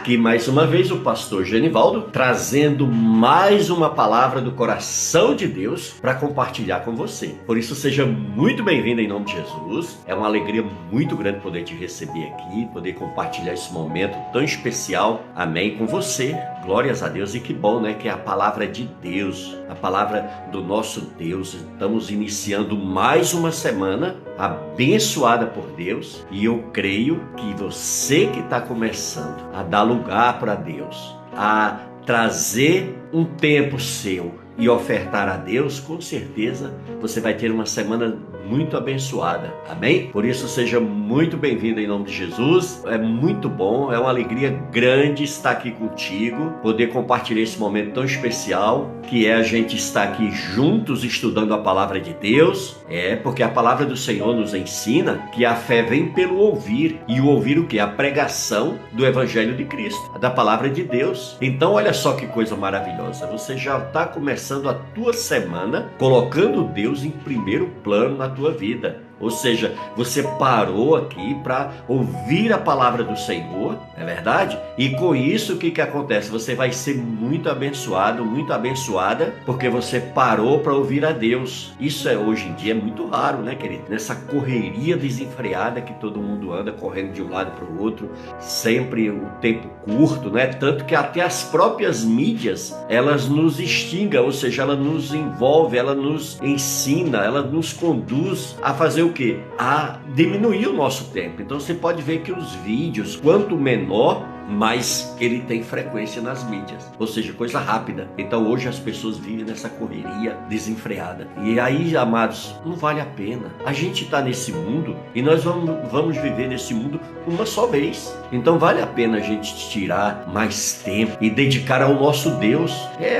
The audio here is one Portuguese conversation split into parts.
Aqui mais uma vez o pastor Genivaldo, trazendo mais uma palavra do coração de Deus para compartilhar com você. Por isso seja muito bem-vindo em nome de Jesus. É uma alegria muito grande poder te receber aqui, poder compartilhar esse momento tão especial, amém, com você. Glórias a Deus, e que bom, né, que é a palavra de Deus, a palavra do nosso Deus. Estamos iniciando mais uma semana abençoada por Deus, e eu creio que você que está começando a dar lugar para Deus, a trazer um tempo seu e ofertar a Deus, com certeza você vai ter uma semana muito abençoada, amém? Por isso seja muito bem-vindo em nome de Jesus. É muito bom, é uma alegria grande estar aqui contigo, poder compartilhar esse momento tão especial, que é a gente estar aqui juntos estudando a palavra de Deus. Porque a palavra do Senhor nos ensina que a fé vem pelo ouvir, e o ouvir o quê? A pregação do Evangelho de Cristo, da palavra de Deus. Então olha só que coisa maravilhosa, você já está começando a tua semana colocando Deus em primeiro plano na tua vida. Ou seja, você parou aqui para ouvir a palavra do Senhor, é verdade? E com isso o que acontece? Você vai ser muito abençoado, muito abençoada, porque você parou para ouvir a Deus. Isso hoje em dia é muito raro, né, querido? Nessa correria desenfreada que todo mundo anda correndo de um lado para o outro, sempre o tempo curto, né? Tanto que até as próprias mídias, elas nos instigam, ou seja, ela nos envolve, ela nos ensina, ela nos conduz a fazer o quê? A diminuir o nosso tempo. Então você pode ver que os vídeos, quanto menor, mas ele tem frequência nas mídias, ou seja, coisa rápida. Então hoje as pessoas vivem nessa correria desenfreada, e aí, amados, não vale a pena. A gente está nesse mundo e nós vamos viver nesse mundo uma só vez, então vale a pena a gente tirar mais tempo e dedicar ao nosso Deus.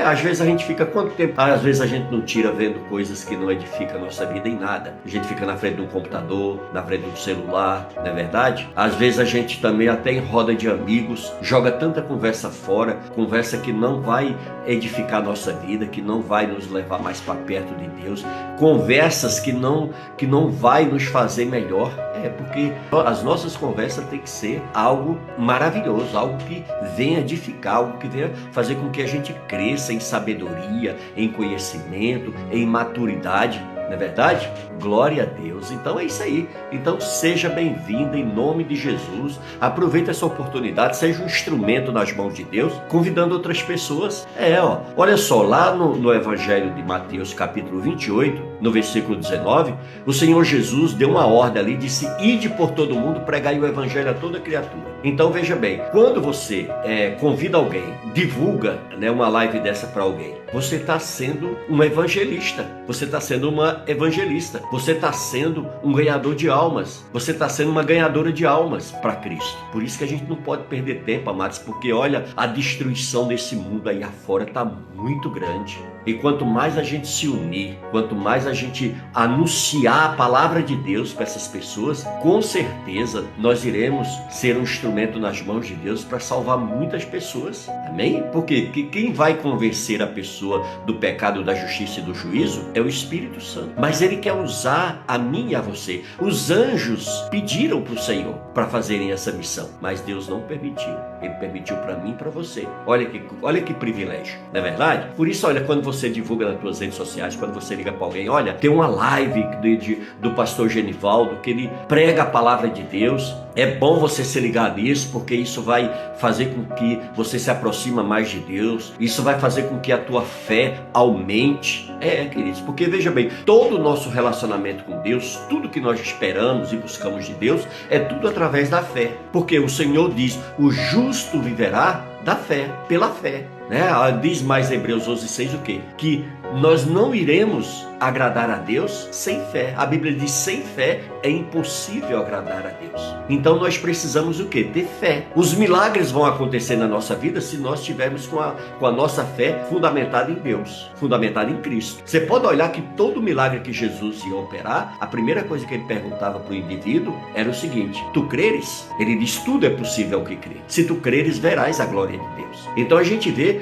Às vezes a gente fica quanto tempo? Às vezes a gente não tira vendo coisas que não edificam a nossa vida em nada. A gente fica na frente de um computador, na frente de um celular, não é verdade? Às vezes a gente também até em roda de amigos joga tanta conversa fora, conversa que não vai edificar a nossa vida, que não vai nos levar mais para perto de Deus, conversas que não vai nos fazer melhor. Porque as nossas conversas têm que ser algo maravilhoso, algo que venha edificar, algo que venha fazer com que a gente cresça em sabedoria, em conhecimento, em maturidade. Não é verdade? Glória a Deus. Então é isso aí. Então seja bem-vindo em nome de Jesus. Aproveite essa oportunidade, seja um instrumento nas mãos de Deus, convidando outras pessoas. Olha só, lá no Evangelho de Mateus, capítulo 28, no versículo 19, o Senhor Jesus deu uma ordem ali, disse: ide por todo mundo, pregai o Evangelho a toda criatura. Então veja bem, quando você convida alguém, divulga, né, uma live dessa para alguém, você está sendo um evangelista, você está sendo uma evangelista, você está sendo um ganhador de almas, você está sendo uma ganhadora de almas para Cristo. Por isso que a gente não pode perder tempo, amados, porque olha, a destruição desse mundo aí afora está muito grande. E quanto mais a gente se unir, quanto mais a gente anunciar a palavra de Deus para essas pessoas, com certeza nós iremos ser um instrumento nas mãos de Deus para salvar muitas pessoas. Amém? Porque quem vai convencer a pessoa do pecado, da justiça e do juízo é o Espírito Santo. Mas ele quer usar a mim e a você. Os anjos pediram para o Senhor para fazerem essa missão, mas Deus não permitiu. Ele permitiu para mim e para você. Olha que privilégio, não é verdade? Por isso, olha, quando você divulga nas suas redes sociais, quando você liga para alguém, olha, tem uma live do pastor Genivaldo, que ele prega a palavra de Deus. É bom você se ligar nisso, porque isso vai fazer com que você se aproxime mais de Deus. Isso vai fazer com que a tua fé aumente. Queridos, porque veja bem, todo o nosso relacionamento com Deus, tudo que nós esperamos e buscamos de Deus, é tudo através da fé. Porque o Senhor diz: o justo viverá da fé, pela fé. Diz mais Hebreus 11:6 o quê? Que nós não iremos agradar a Deus sem fé. A Bíblia diz: sem fé é impossível agradar a Deus. Então nós precisamos o quê? Ter fé. Os milagres vão acontecer na nossa vida se nós estivermos com a nossa fé fundamentada em Deus, fundamentada em Cristo. Você pode olhar que todo milagre que Jesus ia operar, a primeira coisa que ele perguntava para o indivíduo era o seguinte: tu creres? Ele diz: tudo é possível ao que crê. Se tu creres, verás a glória de Deus. Então a gente vê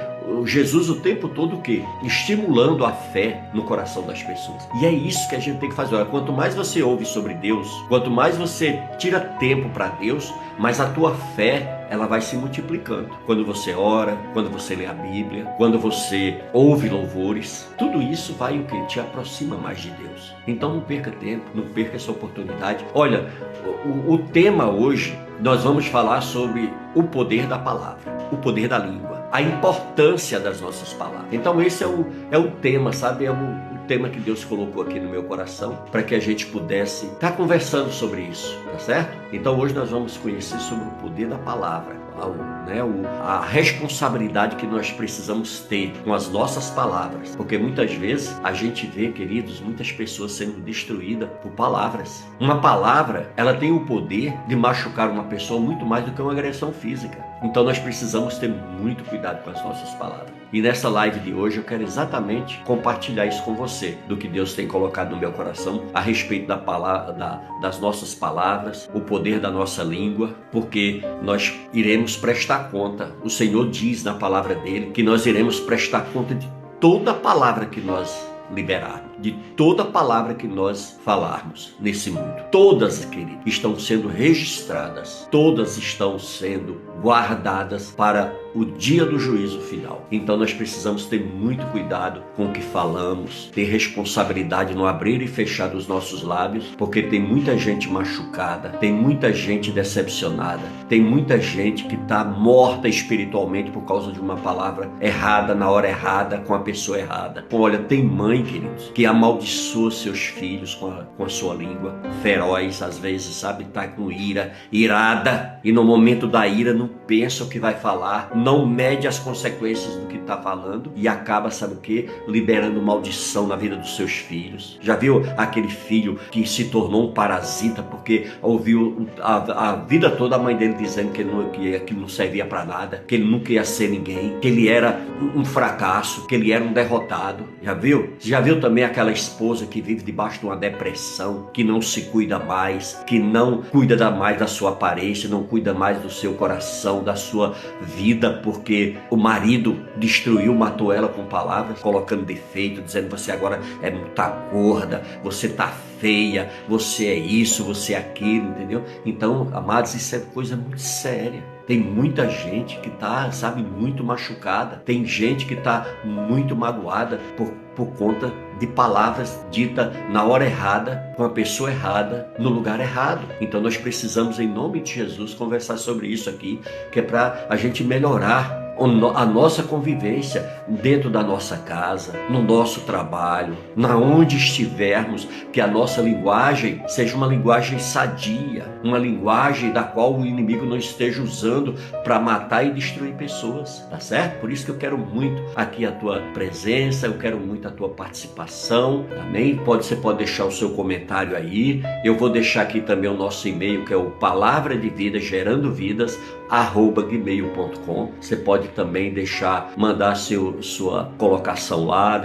Jesus o tempo todo o quê? Estimulando a fé no coração das pessoas. E é isso que a gente tem que fazer. Olha, quanto mais você ouve sobre Deus, quanto mais você tira tempo para Deus, mais a tua fé ela vai se multiplicando. Quando você ora, quando você lê a Bíblia, quando você ouve louvores, tudo isso vai o que? Te aproxima mais de Deus. Então não perca tempo, não perca essa oportunidade. Olha, o tema hoje, nós vamos falar sobre o poder da palavra, o poder da língua, a importância das nossas palavras. Então esse é o tema, sabe? É o tema que Deus colocou aqui no meu coração para que a gente pudesse estar conversando sobre isso, tá certo? Então hoje nós vamos conhecer sobre o poder da palavra, a responsabilidade que nós precisamos ter com as nossas palavras, porque muitas vezes a gente vê, queridos, muitas pessoas sendo destruídas por palavras. Uma palavra, ela tem o poder de machucar uma pessoa muito mais do que uma agressão física. Então nós precisamos ter muito cuidado com as nossas palavras. E nessa live de hoje eu quero exatamente compartilhar isso com você, do que Deus tem colocado no meu coração a respeito da palavra, das nossas palavras, o poder da nossa língua, porque nós iremos prestar conta. O Senhor diz na palavra dele que nós iremos prestar conta de toda a palavra que nós liberarmos, de toda palavra que nós falarmos nesse mundo. Todas, queridos, estão sendo registradas, todas estão sendo guardadas para o dia do juízo final. Então nós precisamos ter muito cuidado com o que falamos, ter responsabilidade no abrir e fechar dos nossos lábios, porque tem muita gente machucada, tem muita gente decepcionada, tem muita gente que está morta espiritualmente por causa de uma palavra errada, na hora errada, com a pessoa errada. Olha, tem mãe, queridos, que amaldiçoa seus filhos com a sua língua, feroz, às vezes, sabe, tá com ira, irada, e no momento da ira não pensa o que vai falar, não mede as consequências do que está falando e acaba, sabe o que? Liberando maldição na vida dos seus filhos. Já viu aquele filho que se tornou um parasita porque ouviu a vida toda a mãe dele dizendo que aquilo não servia para nada, que ele nunca ia ser ninguém, que ele era um fracasso, que ele era um derrotado. Já viu? Já viu também aquela esposa que vive debaixo de uma depressão, que não se cuida mais, que não cuida mais da sua aparência, não cuida mais do seu coração, da sua vida, porque o marido destruiu, matou ela com palavras, colocando defeito, dizendo você agora tá gorda, você tá feia, você é isso, você é aquilo, entendeu? Então, amados, isso é coisa muito séria. Tem muita gente que está, sabe, muito machucada. Tem gente que está muito magoada por conta de palavras ditas na hora errada, com a pessoa errada, no lugar errado. Então nós precisamos, em nome de Jesus, conversar sobre isso aqui, que é para a gente melhorar a nossa convivência dentro da nossa casa, no nosso trabalho, na onde estivermos, que a nossa linguagem seja uma linguagem sadia, uma linguagem da qual o inimigo não esteja usando para matar e destruir pessoas, tá certo? Por isso que eu quero muito aqui a tua presença, eu quero muito a tua participação, amém? Você pode deixar o seu comentário aí, eu vou deixar aqui também o nosso e-mail, que é o palavra de vida gerando vidas @gmail.com. Você pode também mandar sua colocação lá,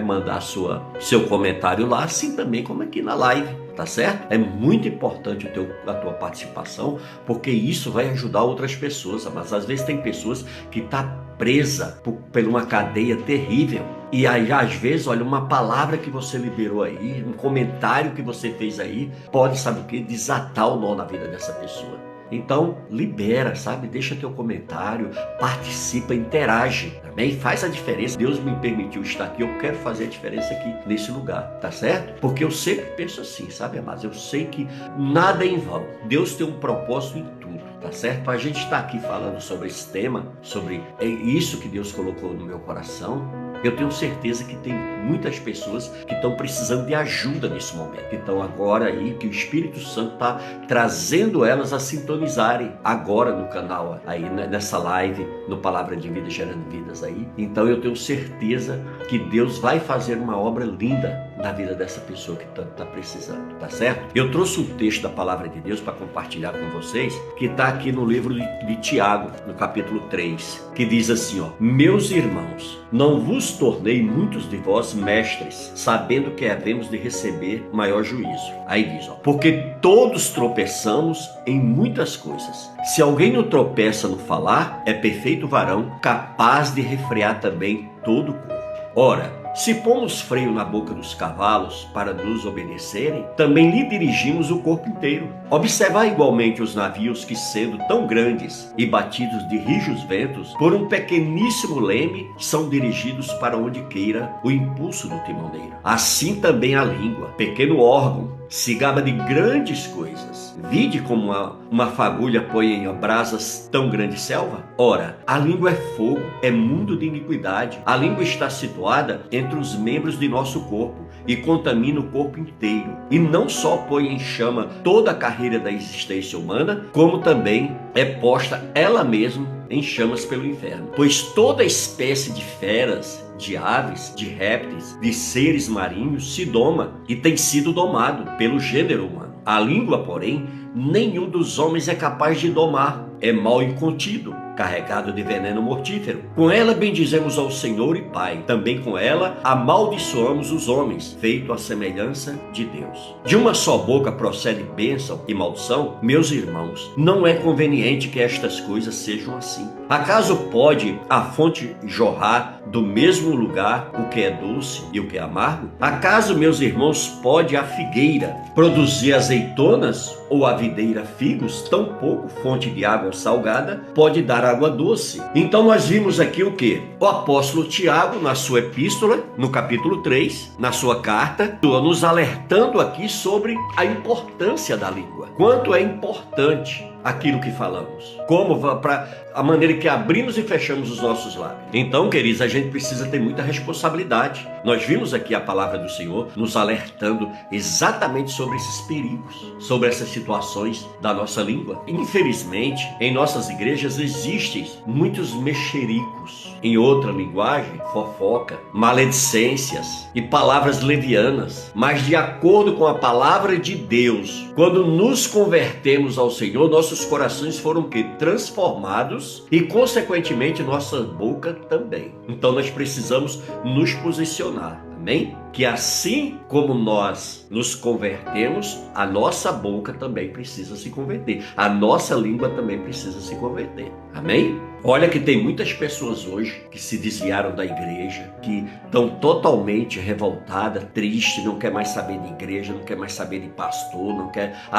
mandar seu comentário lá, assim também como aqui na live, tá certo? É muito importante a tua participação, porque isso vai ajudar outras pessoas, mas às vezes tem pessoas que estão presas por uma cadeia terrível. E aí, às vezes, olha, uma palavra que você liberou aí, um comentário que você fez aí, pode, sabe o que? Desatar o nó na vida dessa pessoa. Então, libera, sabe? Deixa teu comentário, participa, interage, também faz a diferença. Deus me permitiu estar aqui, eu quero fazer a diferença aqui nesse lugar, tá certo? Porque eu sempre penso assim, sabe, amados? Eu sei que nada é em vão. Deus tem um propósito em tudo, tá certo? A gente está aqui falando sobre esse tema, sobre isso que Deus colocou no meu coração. Eu tenho certeza que tem muitas pessoas que estão precisando de ajuda nesse momento, que estão agora aí, que o Espírito Santo está trazendo elas a sintonizarem agora no canal, aí nessa live, no Palavra de Vida Gerando Vidas aí. Então eu tenho certeza que Deus vai fazer uma obra linda na vida dessa pessoa que está precisando, tá certo? Eu trouxe um texto da Palavra de Deus para compartilhar com vocês, que está aqui no livro de Tiago, no capítulo 3, que diz assim, ó: meus irmãos, não vos tornei muitos de vós mestres, sabendo que havemos de receber maior juízo. Aí diz, ó: porque todos tropeçamos em muitas coisas. Se alguém não tropeça no falar, é perfeito varão, capaz de refrear também todo o corpo. Ora, Se pomos freio na boca dos cavalos para nos obedecerem, também lhe dirigimos o corpo inteiro. Observai igualmente os navios que, sendo tão grandes e batidos de rijos ventos, por um pequeníssimo leme, são dirigidos para onde queira o impulso do timoneiro. Assim também a língua, pequeno órgão, se gaba de grandes coisas. Vide como uma fagulha põe em brasas tão grande selva? Ora, a língua é fogo, é mundo de iniquidade. A língua está situada entre os membros de nosso corpo e contamina o corpo inteiro. E não só põe em chama toda a carreira da existência humana, como também é posta ela mesma em chamas pelo inferno. Pois toda espécie de feras, de aves, de répteis, de seres marinhos se doma e tem sido domado pelo gênero humano. A língua, porém, nenhum dos homens é capaz de domar. É mal incontido, carregado de veneno mortífero. Com ela bendizemos ao Senhor e Pai. Também com ela amaldiçoamos os homens, feito à semelhança de Deus. De uma só boca procede bênção e maldição? Meus irmãos, não é conveniente que estas coisas sejam assim. Acaso pode a fonte jorrar do mesmo lugar o que é doce e o que é amargo? Acaso, meus irmãos, pode a figueira produzir azeitonas ou a videira figos? Tampouco fonte de água salgada pode dar água doce. Então nós vimos aqui o que? O apóstolo Tiago, na sua epístola, no capítulo 3, na sua carta, nos alertando aqui sobre a importância da língua. Quanto é importante aquilo que falamos. Como para a maneira que abrimos e fechamos os nossos lábios. Então, queridos, a gente precisa ter muita responsabilidade. Nós vimos aqui a palavra do Senhor nos alertando exatamente sobre esses perigos, sobre essas situações da nossa língua. Infelizmente, em nossas igrejas existem muitos mexericos. Em outra linguagem, fofoca, maledicências e palavras levianas. Mas de acordo com a palavra de Deus, quando nos convertemos ao Senhor, nossos corações foram transformados e, consequentemente, nossa boca também. Então nós precisamos nos posicionar. Amém? Que assim como nós nos convertemos, a nossa boca também precisa se converter. A nossa língua também precisa se converter. Amém? Olha que tem muitas pessoas hoje que se desviaram da igreja, que estão totalmente revoltadas, tristes, não quer mais saber de igreja, não quer mais saber de pastor,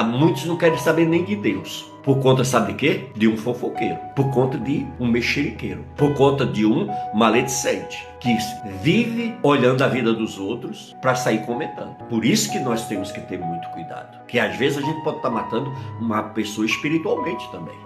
muitos não querem saber nem de Deus. Por conta, sabe de quê? De um fofoqueiro. Por conta de um mexeriqueiro. Por conta de um maledicente que vive olhando a vida dos outros para sair comentando. Por isso que nós temos que ter muito cuidado. Que às vezes a gente pode estar matando uma pessoa espiritualmente também.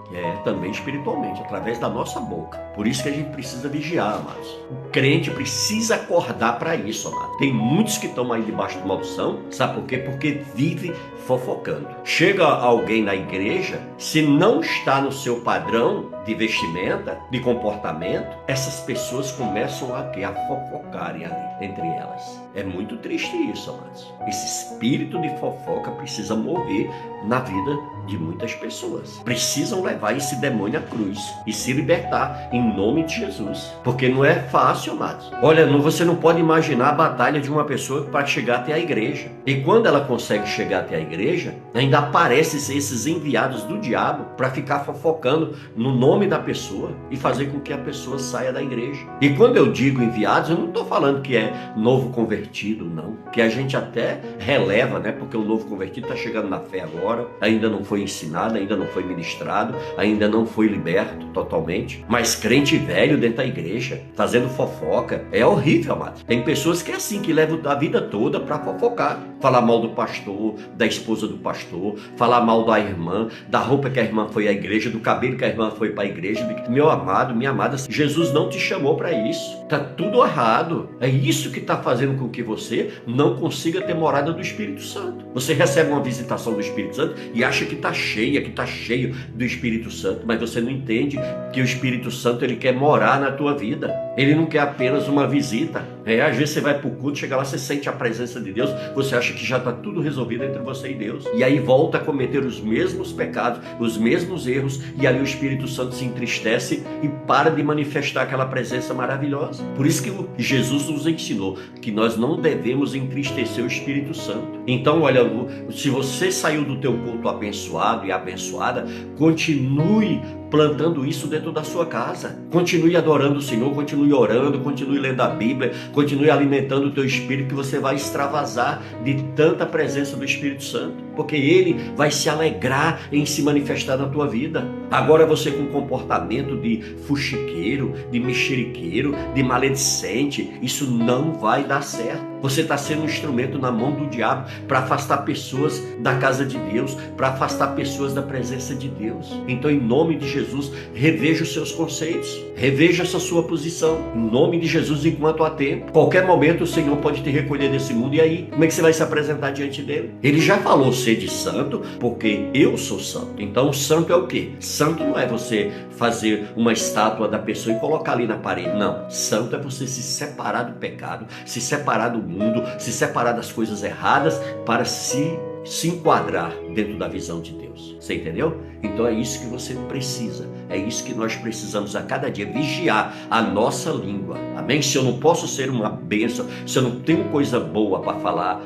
Também espiritualmente, através da nossa boca. Por isso que a gente precisa vigiar, amados. O crente precisa acordar para isso, amados. Tem muitos que estão aí debaixo de maldição. Sabe por quê? Porque vive fofocando. Chega alguém na igreja, se não está no seu padrão de vestimenta, de comportamento, essas pessoas começam a fofocarem ali entre elas. É muito triste isso, amados. Esse espírito de fofoca precisa morrer na vida de muitas pessoas. Precisam levar esse demônio à cruz e se libertar em nome de Jesus. Porque não é fácil, amados. Olha, você não pode imaginar a batalha de uma pessoa para chegar até a igreja. E quando ela consegue chegar até a igreja, ainda aparecem esses enviados do diabo para ficar fofocando no nome da pessoa e fazer com que a pessoa saia da igreja. E quando eu digo enviados, eu não estou falando que é novo convertido, não. Que a gente até releva, né? Porque o novo convertido está chegando na fé agora, ainda não foi ensinado, ainda não foi ministrado, ainda não foi liberto totalmente. Mas crente velho dentro da igreja, fazendo fofoca, é horrível, amado. Tem pessoas que é assim, que levam a vida toda para fofocar. Falar mal do pastor, da esposa do pastor, falar mal da irmã, da roupa que a irmã foi à igreja, do cabelo que a irmã foi para a igreja. Meu amado, minha amada, Jesus não te chamou para isso. Tá tudo errado. É isso que está fazendo com que você não consiga ter morada do Espírito Santo. Você recebe uma visitação do Espírito Santo e acha que está cheia, que está cheio do Espírito Santo, mas você não entende que o Espírito Santo ele quer morar na tua vida. Ele não quer apenas uma visita. Às vezes você vai para o culto, chega lá, você sente a presença de Deus, você acha que já está tudo resolvido entre você e Deus. E aí volta a cometer os mesmos pecados, os mesmos erros, e ali o Espírito Santo se entristece e para de manifestar aquela presença maravilhosa. Por isso que Jesus nos ensinou que nós não devemos entristecer o Espírito Santo. Então, olha, se você saiu do teu culto abençoado e abençoada, continue plantando isso dentro da sua casa. Continue adorando o Senhor, continue orando, continue lendo a Bíblia, continue alimentando o teu espírito, que você vai extravasar de tanta presença do Espírito Santo, porque Ele vai se alegrar em se manifestar na tua vida. Agora você com comportamento de fuxiqueiro, de mexeriqueiro, de maledicente, isso não vai dar certo. Você está sendo um instrumento na mão do diabo para afastar pessoas da casa de Deus, para afastar pessoas da presença de Deus. Então, em nome de Jesus, reveja os seus conceitos, reveja essa sua posição. Em nome de Jesus, enquanto há tempo. Qualquer momento o Senhor pode te recolher desse mundo, e aí, como é que você vai se apresentar diante dele? Ele já falou: sede santo, porque eu sou santo. Então, santo é o quê? Santo não é você fazer uma estátua da pessoa e colocar ali na parede. Não. Santo é você se separar do pecado, se separar do mundo, se separar das coisas erradas para se enquadrar dentro da visão de Deus. Você entendeu? Então é isso que você precisa. É isso que nós precisamos a cada dia, vigiar a nossa língua. Amém? Se eu não posso ser uma bênção, se eu não tenho coisa boa para falar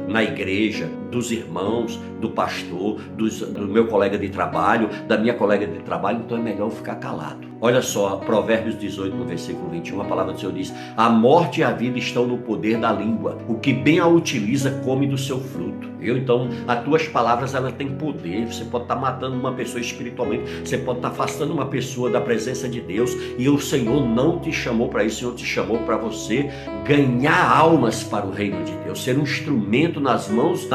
na igreja, dos irmãos, do pastor, do meu colega de trabalho, da minha colega de trabalho, então é melhor eu ficar calado. Olha só, Provérbios 18, no versículo 21, a palavra do Senhor diz: a morte e a vida estão no poder da língua. O que bem a utiliza, come do seu fruto. Então, as tuas palavras, elas têm poder. Você pode estar matando uma pessoa espiritualmente, você pode estar afastando uma pessoa da presença de Deus, e o Senhor não te chamou para isso. O Senhor te chamou para você ganhar almas para o reino de Deus, ser um instrumento nas mãos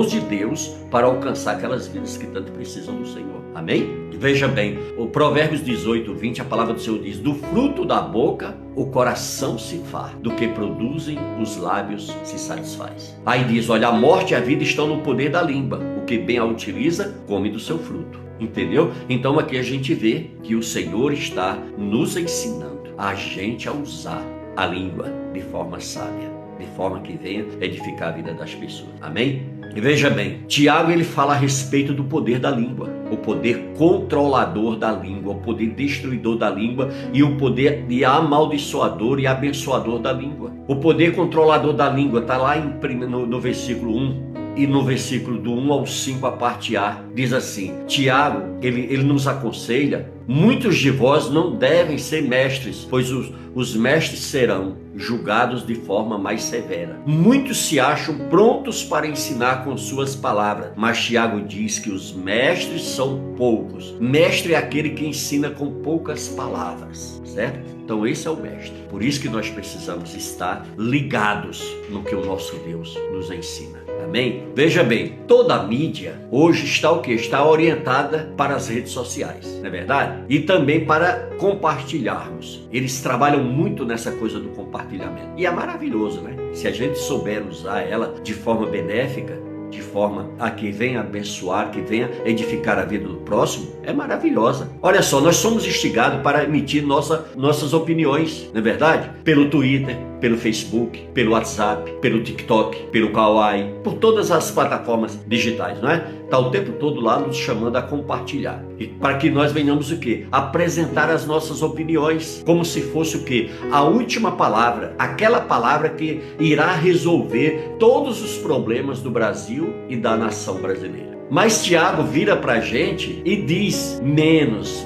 de Deus para alcançar aquelas vidas que tanto precisam do Senhor. Amém? Veja bem, o Provérbios 18, 20, a palavra do Senhor diz: do fruto da boca o coração se farta, do que produzem os lábios se satisfaz. Aí diz: olha, a morte e a vida estão no poder da língua, o que bem a utiliza, come do seu fruto. Entendeu? Então aqui a gente vê que o Senhor está nos ensinando a gente a usar a língua de forma sábia, de forma que venha edificar a vida das pessoas. Amém? E veja bem, Tiago, ele fala a respeito do poder da língua, o poder controlador da língua, o poder destruidor da língua e o poder de amaldiçoador e abençoador da língua. O poder controlador da língua está lá no versículo 1. E no versículo do 1 ao 5, a parte A, diz assim: Tiago, ele nos aconselha: muitos de vós não devem ser mestres, pois os mestres serão julgados de forma mais severa. Muitos se acham prontos para ensinar com suas palavras, mas Tiago diz que os mestres são poucos. Mestre é aquele que ensina com poucas palavras, certo? Então esse é o mestre. Por isso que nós precisamos estar ligados no que o nosso Deus nos ensina. Amém? Veja bem, toda a mídia hoje está o quê? Está orientada para as redes sociais, não é verdade? E também para compartilharmos. Eles trabalham muito nessa coisa do compartilhamento. E é maravilhoso, né? Se a gente souber usar ela de forma benéfica, de forma a que venha abençoar, que venha edificar a vida do próximo, é maravilhosa. Olha só, nós somos instigados para emitir nossas opiniões, não é verdade? Pelo Twitter, pelo Facebook, pelo WhatsApp, pelo TikTok, pelo Kawaii, por todas as plataformas digitais, não é? Está o tempo todo lá nos chamando a compartilhar. E para que nós venhamos o quê? Apresentar as nossas opiniões, como se fosse o quê? A última palavra, aquela palavra que irá resolver todos os problemas do Brasil e da nação brasileira. Mas Tiago vira para a gente e diz: menos,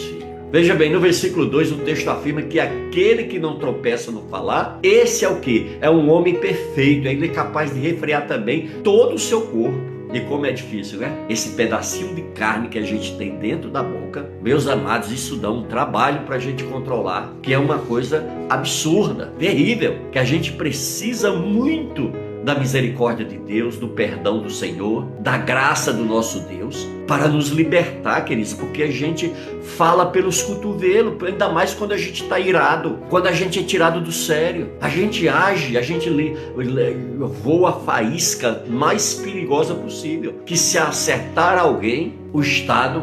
filho. Veja bem, no versículo 2 o texto afirma que aquele que não tropeça no falar, esse é o quê? É um homem perfeito, ele é capaz de refrear também todo o seu corpo. E como é difícil, né? Esse pedacinho de carne que a gente tem dentro da boca, meus amados, isso dá um trabalho para a gente controlar, que é uma coisa absurda, terrível, que a gente precisa muito da misericórdia de Deus, do perdão do Senhor, da graça do nosso Deus, para nos libertar, queridos, porque a gente fala pelos cotovelos, ainda mais quando a gente está irado, quando a gente é tirado do sério. A gente age, a gente voa a faísca mais perigosa possível, que se acertar alguém,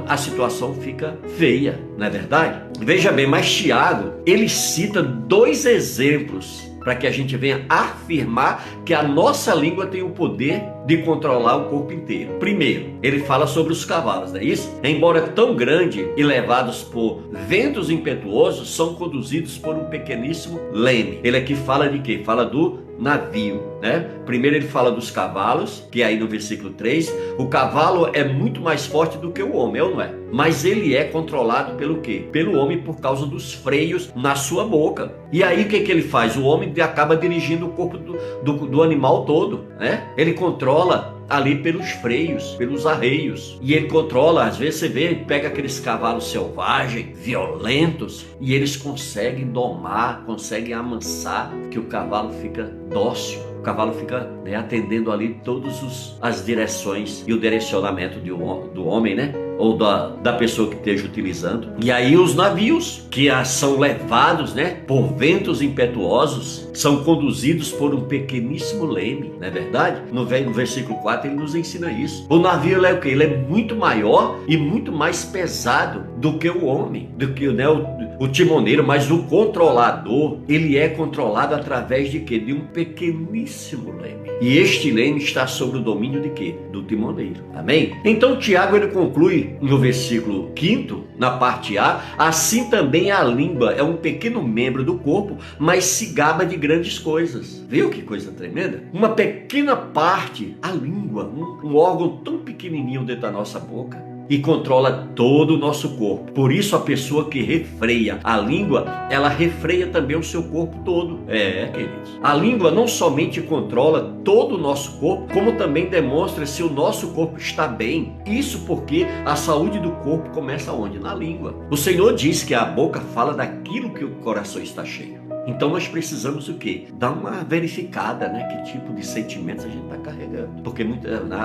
a situação fica feia, não é verdade? Veja bem, mas Tiago, ele cita 2 exemplos para que a gente venha afirmar que a nossa língua tem o poder de controlar o corpo inteiro. Primeiro, ele fala sobre os cavalos, não é isso? Embora tão grande e levados por ventos impetuosos, são conduzidos por um pequeníssimo leme. Ele aqui fala de quê? Fala do navio, né? Primeiro ele fala dos cavalos, que aí no versículo 3, o cavalo é muito mais forte do que o homem, ou não é? Mas ele é controlado pelo quê? Pelo homem por causa dos freios na sua boca. E aí o que ele faz? O homem acaba dirigindo o corpo do animal todo, né? Ele controla ali pelos freios, pelos arreios. E ele controla, às vezes você vê, pega aqueles cavalos selvagens, violentos, e eles conseguem domar, conseguem amansar, que o cavalo fica dócil. O cavalo fica, né, atendendo ali todas as direções e o direcionamento do homem, né? Ou da pessoa que esteja utilizando. E aí os navios, que são levados, né, por ventos impetuosos, são conduzidos por um pequeníssimo leme, não é verdade? No versículo 4 ele nos ensina isso. O navio, ele é o quê? Ele é muito maior e muito mais pesado do que o homem, do que, né, o timoneiro, mas o controlador, ele é controlado através de quê? De um pequeníssimo leme. E este leme está sob o domínio de quê? Do timoneiro. Amém? Então Tiago, ele conclui no versículo 5, na parte A, assim também a língua é um pequeno membro do corpo, mas se gaba de grandes coisas. Viu que coisa tremenda? Uma pequena parte, a língua, um órgão tão pequenininho dentro da nossa boca, e controla todo o nosso corpo. Por isso a pessoa que refreia a língua, ela refreia também o seu corpo todo. Queridos. A língua não somente controla todo o nosso corpo, como também demonstra se o nosso corpo está bem. Isso porque a saúde do corpo começa onde? Na língua. O Senhor diz que a boca fala daquilo que o coração está cheio. Então nós precisamos o quê? Dar uma verificada, né? Que tipo de sentimentos a gente está carregando. Porque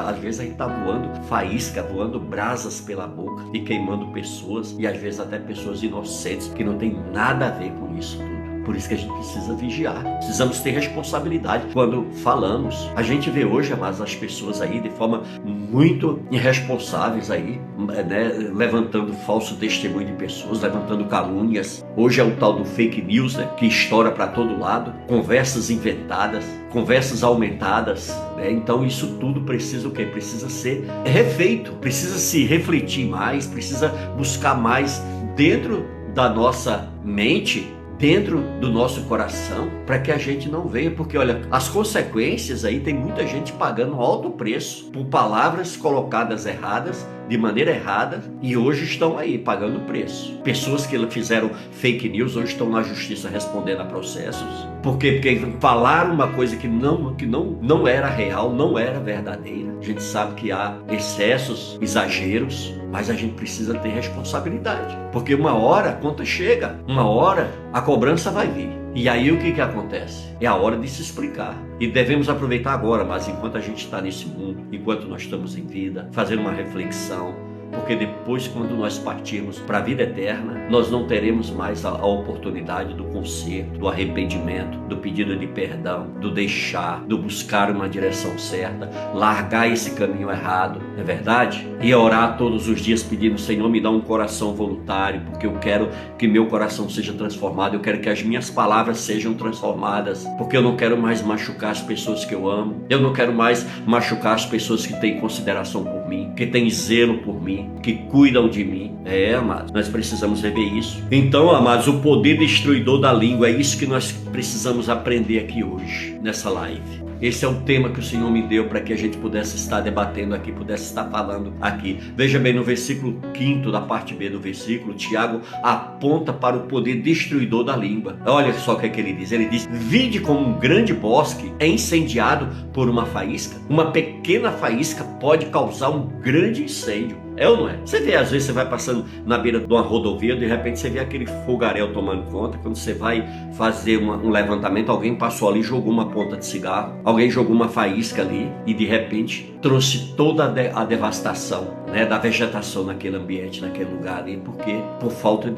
às vezes a gente está voando faísca, voando brasas pela boca e queimando pessoas, e às vezes até pessoas inocentes que não tem nada a ver com isso tudo. Por isso que a gente precisa vigiar. Precisamos ter responsabilidade quando falamos. A gente vê hoje, amados, as pessoas aí de forma muito irresponsáveis aí, né, levantando falso testemunho de pessoas, levantando calúnias. Hoje é o tal do fake news, né, que estoura para todo lado, conversas inventadas, conversas aumentadas, né? Então isso tudo precisa o quê? Precisa ser refeito, precisa se refletir mais, precisa buscar mais dentro da nossa mente, dentro do nosso coração, para que a gente não venha, porque olha, as consequências aí, tem muita gente pagando alto preço por palavras colocadas erradas, de maneira errada, e hoje estão aí pagando preço. Pessoas que fizeram fake news hoje estão na justiça respondendo a processos. Por quê? Porque falaram uma coisa que não era real, não era verdadeira. A gente sabe que há excessos, exageros, mas a gente precisa ter responsabilidade. Porque uma hora a conta chega, uma hora a cobrança vai vir. E aí o que acontece? É a hora de se explicar. E devemos aproveitar agora, mas enquanto a gente está nesse mundo, enquanto nós estamos em vida, fazer uma reflexão. Porque depois, quando nós partirmos para a vida eterna, nós não teremos mais a oportunidade do conserto, do arrependimento, do pedido de perdão, do deixar, do buscar uma direção certa, largar esse caminho errado, não é verdade? E orar todos os dias pedindo: Senhor, me dá um coração voluntário, porque eu quero que meu coração seja transformado, eu quero que as minhas palavras sejam transformadas, porque eu não quero mais machucar as pessoas que eu amo, eu não quero mais machucar as pessoas que têm consideração por mim, que têm zelo por mim, que cuidam de mim. Amados, nós precisamos rever isso. Então, amados, o poder destruidor da língua, é isso que nós precisamos aprender aqui hoje, nessa live. Esse é o tema que o Senhor me deu para que a gente pudesse estar debatendo aqui, pudesse estar falando aqui. Veja bem, no versículo 5 da parte B do versículo, Tiago aponta para o poder destruidor da língua. Olha só o que é que ele diz. Ele diz: vide como um grande bosque é incendiado por uma faísca. Uma pequena faísca pode causar um grande incêndio. É ou não é? Você vê, às vezes você vai passando na beira de uma rodovia, de repente você vê aquele fogaréu tomando conta. Quando você vai fazer um levantamento, alguém passou ali, jogou uma ponta de cigarro, alguém jogou uma faísca ali e de repente trouxe toda a devastação, né, da vegetação naquele ambiente, naquele lugar ali. Por quê? Por falta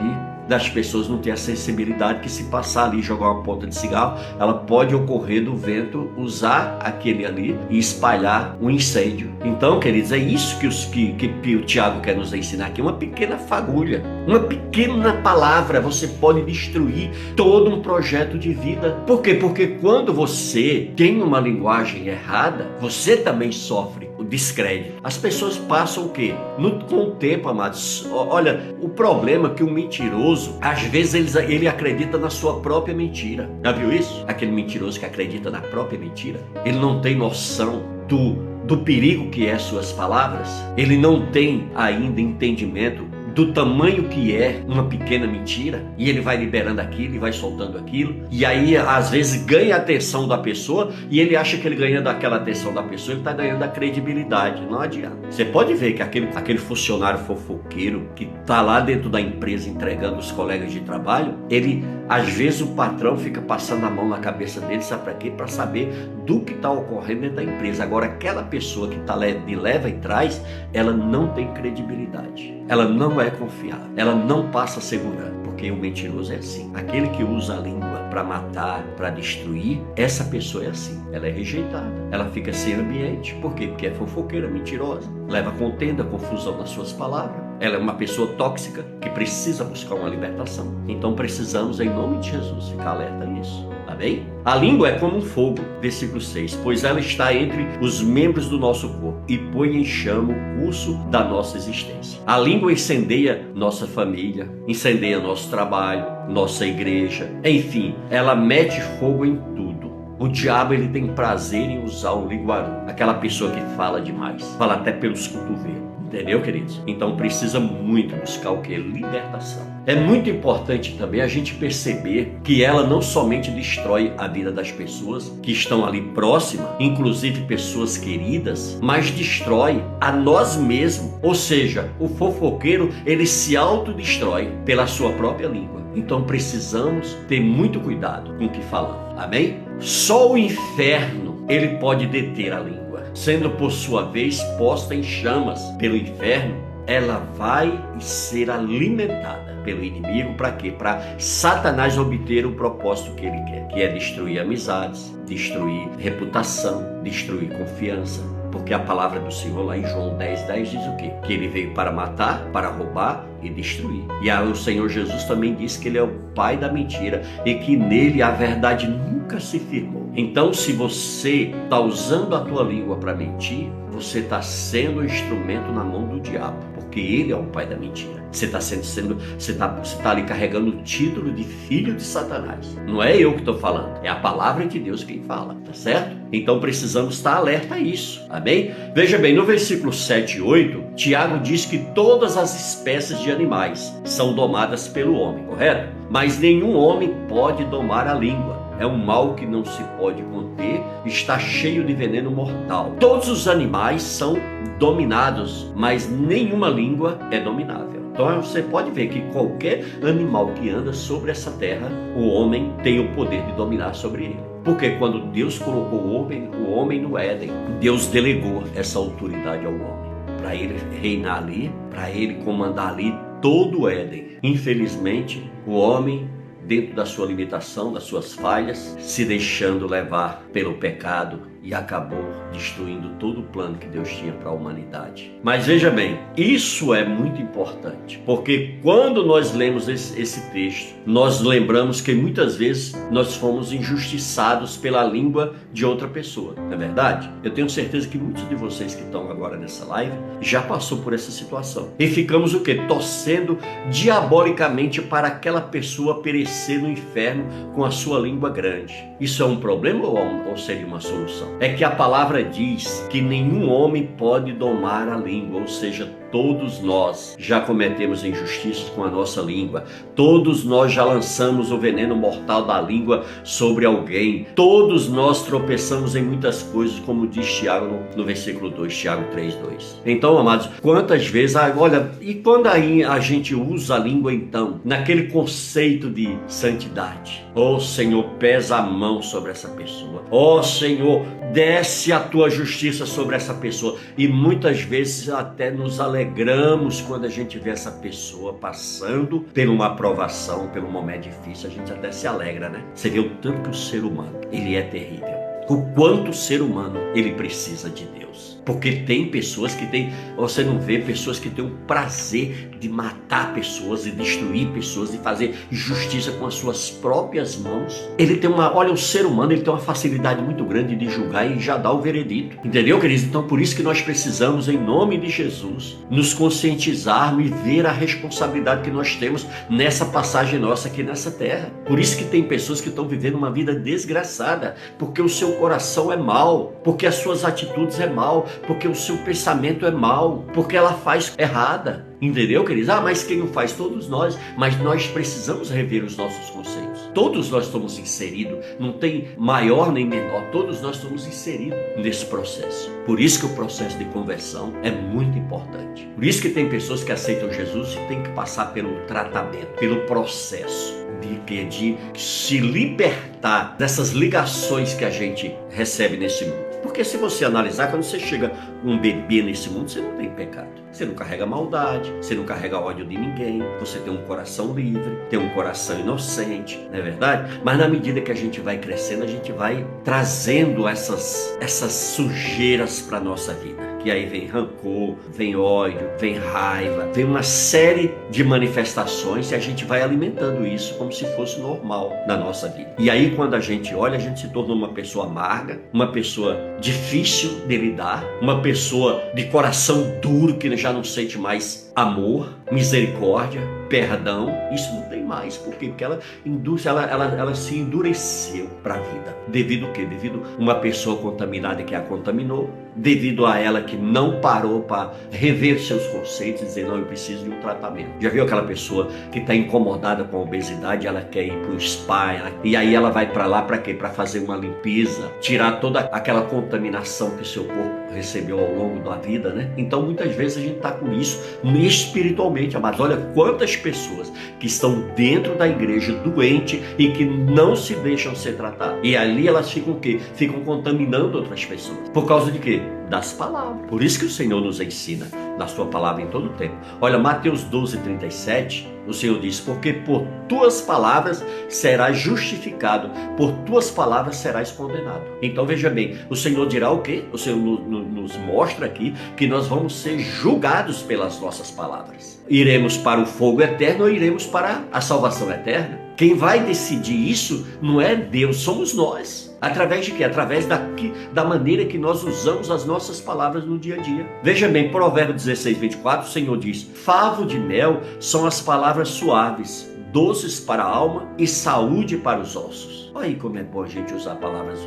das pessoas não ter a sensibilidade que, se passar ali e jogar uma ponta de cigarro, ela pode ocorrer do vento usar aquele ali e espalhar um incêndio. Então, queridos, é isso que o Tiago quer nos ensinar aqui. Uma pequena fagulha, uma pequena palavra, você pode destruir todo um projeto de vida. Por quê? Porque quando você tem uma linguagem errada, você também sofre descrédito. As pessoas passam o quê? Com o tempo, amados. Olha, o problema é que o mentiroso, às vezes ele acredita na sua própria mentira. Já viu isso? Aquele mentiroso que acredita na própria mentira. Ele não tem noção do perigo que é suas palavras. Ele não tem ainda entendimento do tamanho que é uma pequena mentira, e ele vai liberando aquilo e vai soltando aquilo, e aí às vezes ganha a atenção da pessoa, e ele acha que ele ganhando aquela atenção da pessoa, ele está ganhando a credibilidade. Não adianta. Você pode ver que aquele funcionário fofoqueiro que está lá dentro da empresa entregando os colegas de trabalho, ele, às vezes o patrão fica passando a mão na cabeça dele, sabe para quê? Para saber do que está ocorrendo dentro da empresa. Agora, aquela pessoa que está de leva e trás, ela não tem credibilidade, ela não é confiável, ela não passa segurança, porque o mentiroso é assim. Aquele que usa a língua para matar, para destruir, essa pessoa é assim. Ela é rejeitada, ela fica sem ambiente. Por quê? Porque é fofoqueira, mentirosa, leva contenda, confusão nas suas palavras. Ela é uma pessoa tóxica que precisa buscar uma libertação. Então precisamos, em nome de Jesus, ficar alerta nisso. Amém? A língua é como um fogo, versículo 6, pois ela está entre os membros do nosso corpo e põe em chama o curso da nossa existência. A língua incendeia nossa família, incendeia nosso trabalho, nossa igreja, enfim, ela mete fogo em tudo. O diabo, ele tem prazer em usar o linguarudo, aquela pessoa que fala demais, fala até pelos cotovelos. Entendeu, queridos? Então precisa muito buscar o que? Libertação. É muito importante também a gente perceber que ela não somente destrói a vida das pessoas que estão ali próximas, inclusive pessoas queridas, mas destrói a nós mesmos. Ou seja, o fofoqueiro, ele se autodestrói pela sua própria língua. Então precisamos ter muito cuidado com o que falamos. Amém? Só o inferno, ele pode deter a língua. Sendo por sua vez posta em chamas pelo inferno, ela vai ser alimentada pelo inimigo. Para quê? Para Satanás obter o propósito que ele quer, que é destruir amizades, destruir reputação, destruir confiança. Porque a palavra do Senhor lá em João 10:10 diz o quê? Que ele veio para matar, para roubar e destruir. E aí o Senhor Jesus também disse que ele é o pai da mentira e que nele a verdade nunca se firmou. Então, se você está usando a tua língua para mentir, você está sendo um instrumento na mão do diabo, porque ele é o pai da mentira. Você está ali carregando o título de filho de Satanás. Não é eu que estou falando, é a palavra de Deus quem fala, tá certo? Então precisamos estar alerta a isso, amém? Veja bem, no versículo 7 e 8, Tiago diz que todas as espécies de animais são domadas pelo homem, correto? Mas nenhum homem pode domar a língua. É um mal que não se pode conter, está cheio de veneno mortal. Todos os animais são dominados, mas nenhuma língua é dominável. Então você pode ver que qualquer animal que anda sobre essa terra, o homem tem o poder de dominar sobre ele. Porque quando Deus colocou o homem no Éden, Deus delegou essa autoridade ao homem, para ele reinar ali, para ele comandar ali todo o Éden. Infelizmente, o homem, dentro da sua limitação, das suas falhas, se deixando levar pelo pecado, e acabou destruindo todo o plano que Deus tinha para a humanidade. Mas veja bem, isso é muito importante, porque quando nós lemos esse texto, nós lembramos que muitas vezes nós fomos injustiçados pela língua de outra pessoa, não é verdade? Eu tenho certeza que muitos de vocês que estão agora nessa live já passou por essa situação. E ficamos o quê? Torcendo diabolicamente para aquela pessoa perecer no inferno com a sua língua grande. Isso é um problema ou seria uma solução? É que a palavra diz que nenhum homem pode domar a língua, ou seja, todos nós já cometemos injustiças com a nossa língua. Todos nós já lançamos o veneno mortal da língua sobre alguém. Todos nós tropeçamos em muitas coisas, como diz Tiago no versículo 2, Tiago 3:2. Então, amados, quantas vezes, olha, e quando aí a gente usa a língua então, naquele conceito de santidade? Ó Senhor, pesa a mão sobre essa pessoa. Ó Senhor, desce a tua justiça sobre essa pessoa. E muitas vezes até nos alegramos quando a gente vê essa pessoa passando por uma aprovação, por um momento difícil. A gente até se alegra, né? Você vê o tanto que o ser humano, ele é terrível. O quanto o ser humano, ele precisa de Deus. Porque tem pessoas que têm, você não vê pessoas que têm o prazer de matar pessoas, de destruir pessoas, de fazer justiça com as suas próprias mãos. Ele tem olha, o ser humano, ele tem uma facilidade muito grande de julgar e já dar o veredito. Entendeu, queridos? Então por isso que nós precisamos, em nome de Jesus, nos conscientizarmos e ver a responsabilidade que nós temos nessa passagem nossa aqui nessa terra. Por isso que tem pessoas que estão vivendo uma vida desgraçada, porque o seu coração é mau, porque as suas atitudes é mau, porque o seu pensamento é mau, porque ela faz errada. Entendeu, queridos? Mas quem o faz? Todos nós. Mas nós precisamos rever os nossos conceitos. Todos nós estamos inseridos. Não tem maior nem menor. Todos nós estamos inseridos nesse processo. Por isso que o processo de conversão é muito importante. Por isso que tem pessoas que aceitam Jesus e tem que passar pelo tratamento, pelo processo de se libertar dessas ligações que a gente recebe nesse mundo. Porque se você analisar, quando você chega um bebê nesse mundo, você não tem pecado. Você não carrega maldade, você não carrega ódio de ninguém, você tem um coração livre, tem um coração inocente, não é verdade? Mas na medida que a gente vai crescendo, a gente vai trazendo essas sujeiras para a nossa vida. Que aí vem rancor, vem ódio, vem raiva, vem uma série de manifestações e a gente vai alimentando isso como se fosse normal na nossa vida. E aí quando a gente olha, a gente se torna uma pessoa amarga, uma pessoa difícil de lidar, uma pessoa de coração duro que já não sente mais amor, misericórdia, perdão. Isso não tem mais. Por quê? Porque ela se endureceu para a vida. Devido ao quê? Devido a uma pessoa contaminada que a contaminou, devido a ela que não parou para rever seus conceitos e dizer, não, eu preciso de um tratamento. Já viu aquela pessoa que está incomodada com a obesidade, ela quer ir para o spa, e aí ela vai para lá para quê? Para fazer uma limpeza, tirar toda aquela contaminação que o seu corpo recebeu ao longo da vida, né? Então muitas vezes a gente está com isso espiritualmente, amados. Olha quantas pessoas que estão dentro da igreja doente e que não se deixam ser tratadas. E ali elas ficam o quê? Ficam contaminando outras pessoas. Por causa de quê? Das palavras. Por isso que o Senhor nos ensina na sua palavra em todo o tempo. Olha, Mateus 12:37, o Senhor diz, porque por tuas palavras serás justificado, por tuas palavras serás condenado. Então veja bem, o Senhor dirá o quê? O Senhor nos mostra aqui que nós vamos ser julgados pelas nossas palavras. Iremos para o fogo eterno ou iremos para a salvação eterna? Quem vai decidir isso não é Deus, somos nós. Através de quê? Através da maneira que nós usamos as nossas palavras no dia a dia. Veja bem, Provérbios 16:24, o Senhor diz, favo de mel são as palavras suaves, doces para a alma e saúde para os ossos. Olha aí como é bom a gente usar palavras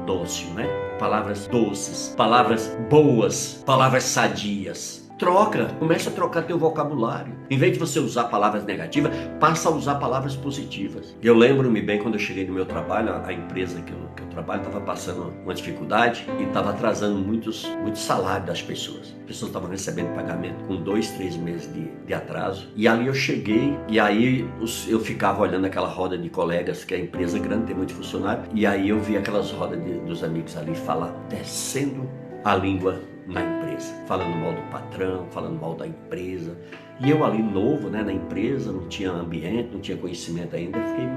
doces, né? Palavras doces, palavras boas, palavras sadias. Troca, começa a trocar teu vocabulário. Em vez de você usar palavras negativas, passa a usar palavras positivas. Eu lembro-me bem quando eu cheguei no meu trabalho, a empresa que eu trabalho estava passando uma dificuldade e estava atrasando muito salário das pessoas. As pessoas estavam recebendo pagamento com 2, 3 meses de atraso. E ali eu cheguei e aí eu ficava olhando aquela roda de colegas, que a empresa grande, tem muito funcionário. E aí eu vi aquelas rodas dos amigos ali falar, descendo a língua na empresa, falando mal do patrão, falando mal da empresa. E eu ali novo, né, na empresa, não tinha ambiente, não tinha conhecimento ainda, fiquei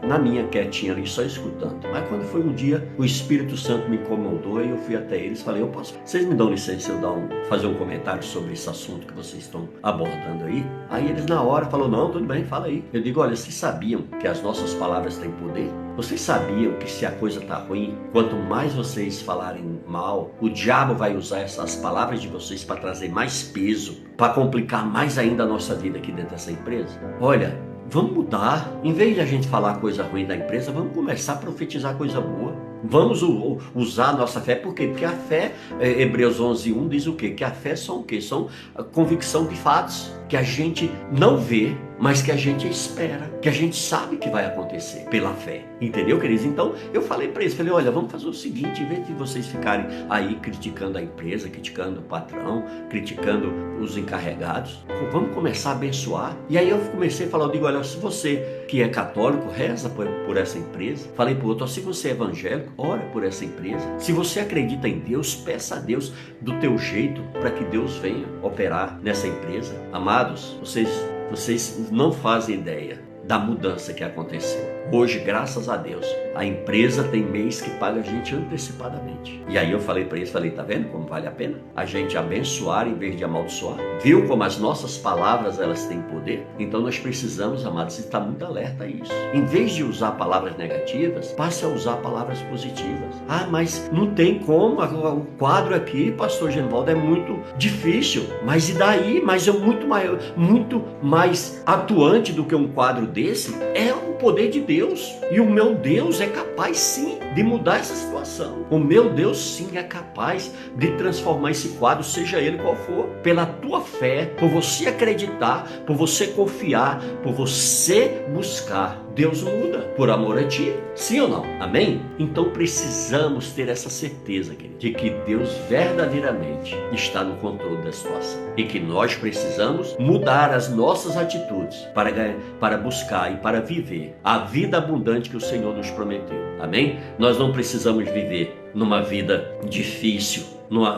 na minha quietinha ali, só escutando. Mas quando foi um dia, o Espírito Santo me incomodou e eu fui até eles e falei, vocês me dão licença eu fazer um comentário sobre esse assunto que vocês estão abordando aí? Aí eles na hora falaram, não, tudo bem, fala aí. Eu digo, olha, vocês sabiam que as nossas palavras têm poder? Vocês sabiam que se a coisa está ruim, quanto mais vocês falarem mal, o diabo vai usar essas palavras de vocês para trazer mais peso, para complicar mais ainda a nossa vida aqui dentro dessa empresa? Olha, vamos mudar. Em vez de a gente falar coisa ruim da empresa, vamos começar a profetizar coisa boa. Vamos usar a nossa fé. Por quê? Porque a fé, Hebreus 11:1 diz o quê? Que a fé são o quê? São a convicção de fatos que a gente não vê, mas que a gente espera, que a gente sabe que vai acontecer pela fé. Entendeu, queridos? Então, eu falei para eles, olha, vamos fazer o seguinte, em vez de vocês ficarem aí criticando a empresa, criticando o patrão, criticando os encarregados, vamos começar a abençoar. E aí eu comecei a falar, eu digo, olha, se você que é católico, reza por essa empresa. Falei para o outro, se você é evangélico, ora por essa empresa. Se você acredita em Deus, peça a Deus do teu jeito para que Deus venha operar nessa empresa. Amados, vocês não fazem ideia da mudança que aconteceu. Hoje, graças a Deus, A empresa tem mês que paga a gente antecipadamente. E aí eu falei para eles, tá vendo como vale a pena a gente abençoar em vez de amaldiçoar? Viu como as nossas palavras, elas têm poder? Então nós precisamos, amados, estar muito alerta a isso. Em vez de usar palavras negativas, passe a usar palavras positivas. Ah, mas não tem como, o quadro aqui, pastor Genivaldo, é muito difícil. Mas e daí? Mas é muito mais atuante do que um quadro desse. É o poder de Deus. E o meu Deus é capaz sim de mudar essa situação. O meu Deus sim é capaz de transformar esse quadro, seja ele qual for. Pela tua fé, por você acreditar, por você confiar, por você buscar, Deus muda por amor a ti. Sim ou não? Amém? Então precisamos ter essa certeza, querido, de que Deus verdadeiramente está no controle da situação. E que nós precisamos mudar as nossas atitudes para buscar e para viver a vida abundante que o Senhor nos prometeu. Amém? Nós não precisamos viver numa vida difícil,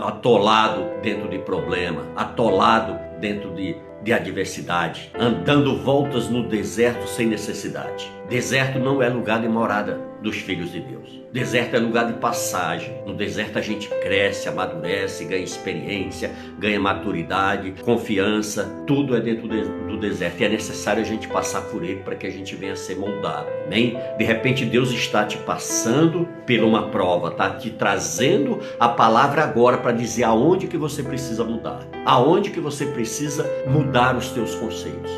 atolado dentro de problema, atolado dentro de adversidade, andando voltas no deserto sem necessidade. Deserto não é lugar de morada dos filhos de Deus. Deserto é lugar de passagem. No deserto a gente cresce, amadurece, ganha experiência, ganha maturidade, confiança. Tudo é dentro do deserto. E é necessário a gente passar por ele para que a gente venha a ser moldado. Amém? De repente Deus está te passando por uma prova, está te trazendo a palavra agora para dizer aonde que você precisa mudar. Aonde que você precisa mudar os teus conceitos.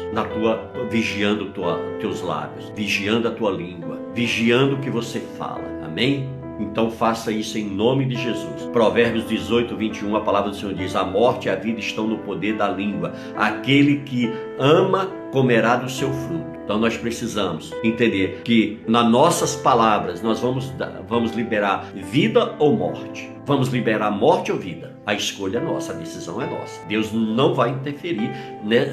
Vigiando teus lábios, vigiando a tua língua, vigiando o que você fala. Amém? Então faça isso em nome de Jesus. Provérbios 18, 21, a palavra do Senhor diz: a morte e a vida estão no poder da língua. Aquele que ama comerá do seu fruto. Então nós precisamos entender que nas nossas palavras nós vamos liberar vida ou morte. Vamos liberar morte ou vida. A escolha é nossa, a decisão é nossa. Deus não vai interferir